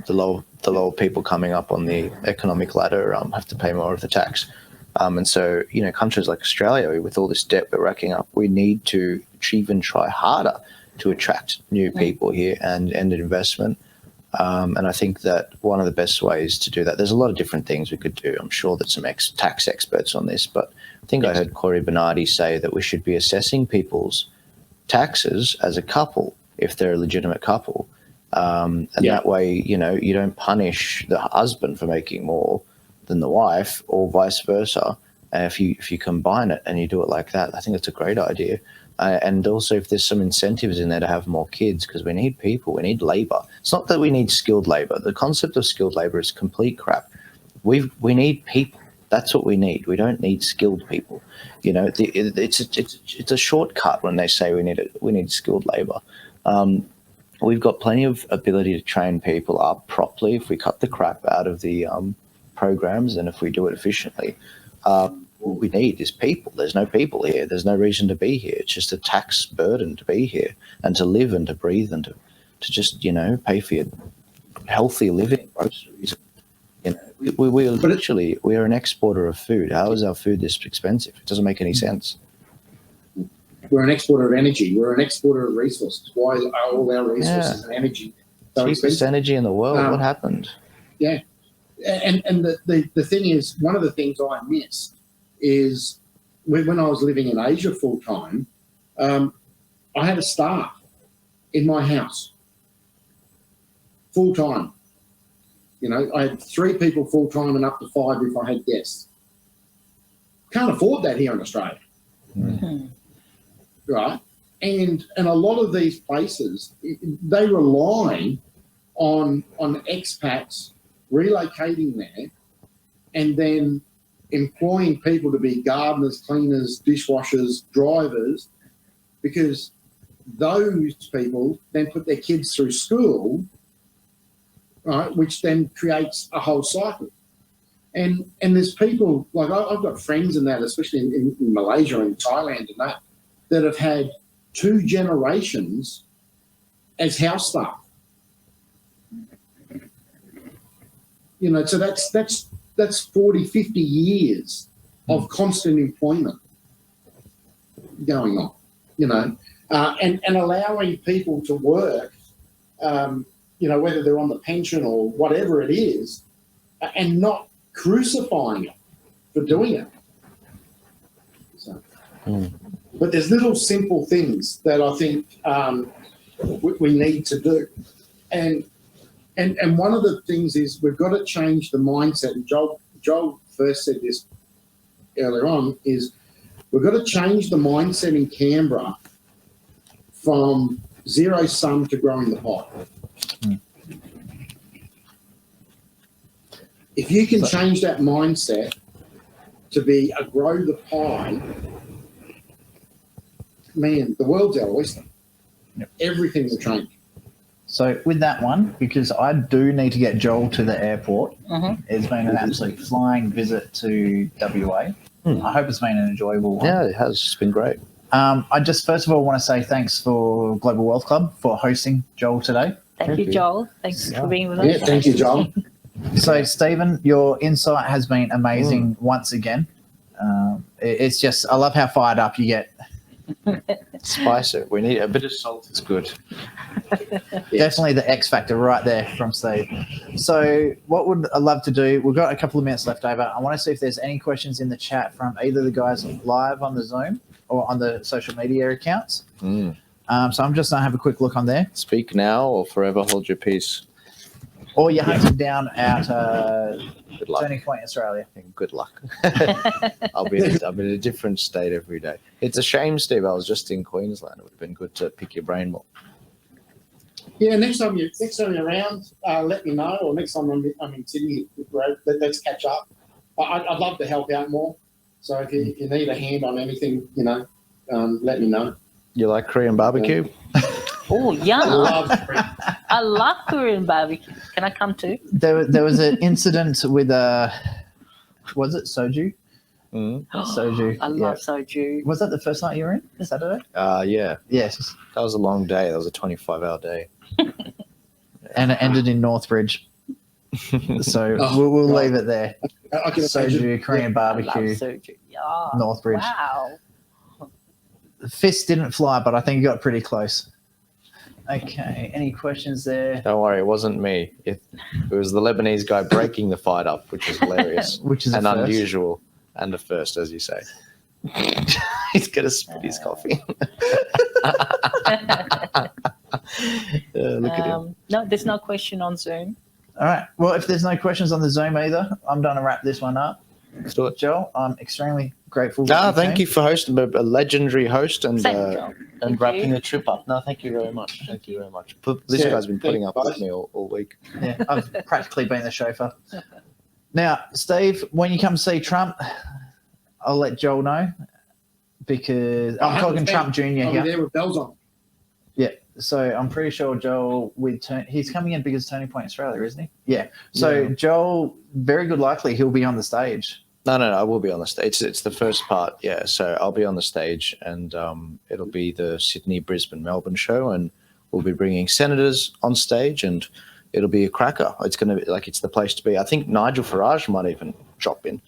The lower people coming up on the economic ladder have to pay more of the tax. And so, countries like Australia, with all this debt we're racking up, we need to even try harder to attract new people here and investment. And I think that one of the best ways to do that, there's a lot of different things we could do. I'm sure that some tax experts on this, but I think I heard Corey Bernardi say that we should be assessing people's taxes as a couple, if they're a legitimate couple. And that way, you don't punish the husband for making more than the wife or vice versa. And if you combine it and you do it like that, I think it's a great idea. And also if there's some incentives in there to have more kids, because we need people, we need labor. It's not that we need skilled labor. The concept of skilled labor is complete crap. We need people. That's what we need. We don't need skilled people. It's a shortcut when they say we need skilled labor. We've got plenty of ability to train people up properly if we cut the crap out of the programs and if we do it efficiently. What we need is people. There's no people here. There's no reason to be here. It's just a tax burden to be here and to live and to breathe and to just, pay for your healthy living groceries. We're an exporter of food. How is our food this expensive? It doesn't make any sense. We're an exporter of energy. We're an exporter of resources. Why are all our resources and energy so cheapest expensive? Energy in the world. What happened? Yeah. And the thing is, one of the things I missed is when I was living in Asia full time, I had a staff in my house full time. I had 3 people full time and up to 5 if I had guests. Can't afford that here in Australia. Mm-hmm. Right? And a lot of these places, they rely on expats relocating there and then employing people to be gardeners, cleaners, dishwashers, drivers, because those people then put their kids through school, right, which then creates a whole cycle. And there's people, like I've got friends in that, especially in Malaysia and Thailand and that have had 2 generations as house staff. So that's 40, 50 years of constant employment going on, and allowing people to work, whether they're on the pension or whatever it is, and not crucifying them for doing it. So, but there's little simple things that I think we need to do. And one of the things is we've got to change the mindset. And Joel first said this earlier on, is we've got to change the mindset in Canberra from zero sum to growing the pot. If you can change that mindset to be a grow the pie, man, the world's our oyster. Yep. Everything will change. So with that one, because I do need to get Joel to the airport, Mhm. it's been an absolute flying visit to WA. I hope it's been an enjoyable one. Yeah, it has. It's been great. I just first of all want to say thanks for Global Wealth Club for hosting Joel today. Thank you, Joel. Thanks for being with us. Yeah, thank you, Joel. So, Stephen, your insight has been amazing once again. It's just, I love how fired up you get. Spice it. We need a bit of salt. It's good. Definitely the X factor right there from Steve. So, what would I love to do? We've got a couple of minutes left over. I want to see if there's any questions in the chat from either the guys live on the Zoom or on the social media accounts. So, I'm just going to have a quick look on there. Speak now or forever hold your peace. Or you're hunted down at Good luck. Turning Point, Australia. Good luck. I'm in a different state every day. It's a shame, Steve. I was just in Queensland. It would have been good to pick your brain more. Yeah, next time you're around, let me know. Or next time I'm in Sydney, let's catch up. I'd love to help out more. So if you need a hand on anything, let me know. You like Korean barbecue? Oh, yum. I love I love Korean barbecue. Can I come too? There was an incident with was it soju? Soju. I love soju. Was that the first night you were in? Saturday? Yeah. Yes. That was a long day. That was a 25-hour day. And it ended in Northbridge. So we'll leave it there. I can Soju, imagine. Korean I love barbecue, soju. Yeah. Northbridge. Wow. The fist didn't fly, but I think you got pretty close. Okay. Any questions there? Don't worry, it wasn't me. It was the Lebanese guy breaking the fight up, which is hilarious Which is and a first. unusual, and a first, as you say. He's gonna spit his coffee. Look at him. No, there's no question on Zoom. All right. Well, if there's no questions on the Zoom either, I'm going to wrap this one up. Let's do it. Joel, I'm extremely grateful. Thank you for hosting, a legendary host, and Thank you, Joel. and Thank wrapping you. the trip up. No, thank you very much. Thank you very much. This Yeah, guy's been putting up thanks, with me all week. Yeah, I've practically been the chauffeur. Now, Steve, when you come see Trump, I'll let Joel know because I'm talking Trump Jr. I'll be here. there with bells on. Yeah, so I'm pretty sure Joel he's coming in because Turning Point Australia, isn't he? Yeah. So Yeah. Joel, very good likely he'll be on the stage. No, I will be on the stage. It's the first part, yeah. So I'll be on the stage, and it'll be the Sydney, Brisbane, Melbourne show, and we'll be bringing senators on stage, and it'll be a cracker. It's going to be it's the place to be. I think Nigel Farage might even drop in.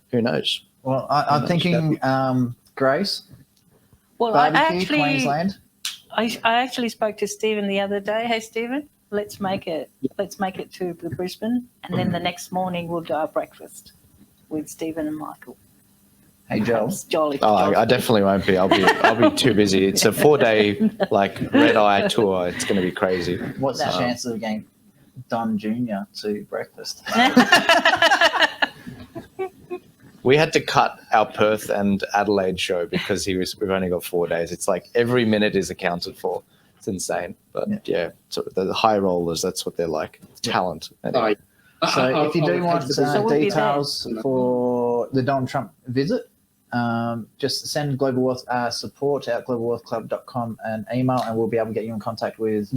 Who knows? Well, I'm thinking Grace, Well, barbecue, Queensland. I actually spoke to Stephen the other day. Hey, Stephen, let's make it to the Brisbane, and then the next morning we'll do our breakfast with Stephen and Michael. Hey, Joel. Jolly. I definitely won't be. I'll be too busy. It's a 4-day red eye tour. It's going to be crazy. What's the chances of getting Don Jr. to breakfast? We had to cut our Perth and Adelaide show because we've only got 4 days. It's like every minute is accounted for. It's insane. But yeah, so the high rollers, that's what they're like. Talent. Anyway. So if you do want we'll be details for the Donald Trump visit, just send Global Wealth support at globalwealthclub.com an email, and we'll be able to get you in contact with.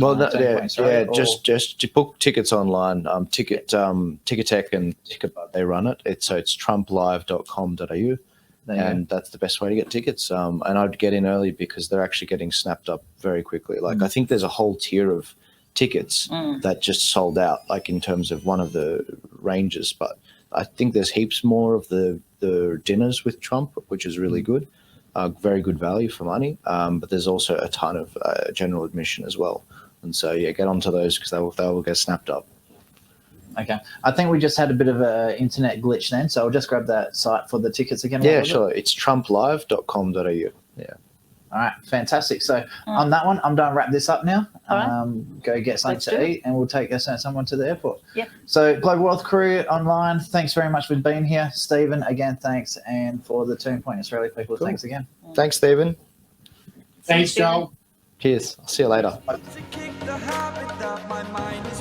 Just to book tickets online. Ticketek and Ticketbud, they run it. It's trumplive.com.au, and that's the best way to get tickets. And I'd get in early because they're actually getting snapped up very quickly. I think there's a whole tier of tickets that just sold out, in terms of one of the ranges, but I think there's heaps more of the dinners with Trump, which is really good, very good value for money, but there's also a ton of general admission as well, and so get onto those because they will get snapped up. Okay, I think we just had a bit of an internet glitch then, so I'll just grab that site for the tickets again. Yeah, sure. It's trumplive.com.au. Yeah. All right, fantastic. So on that one, I'm done. Wrap this up now. All right. Go get something to eat, and we'll take someone to the airport. Yeah. So Global Wealth crew online, thanks very much for being here. Stephen, again, thanks, and for the Turning Point Australia people, thanks again. Thanks, Stephen. Thanks, Joel. Cheers. I'll see you later. To kick the habit that my mind is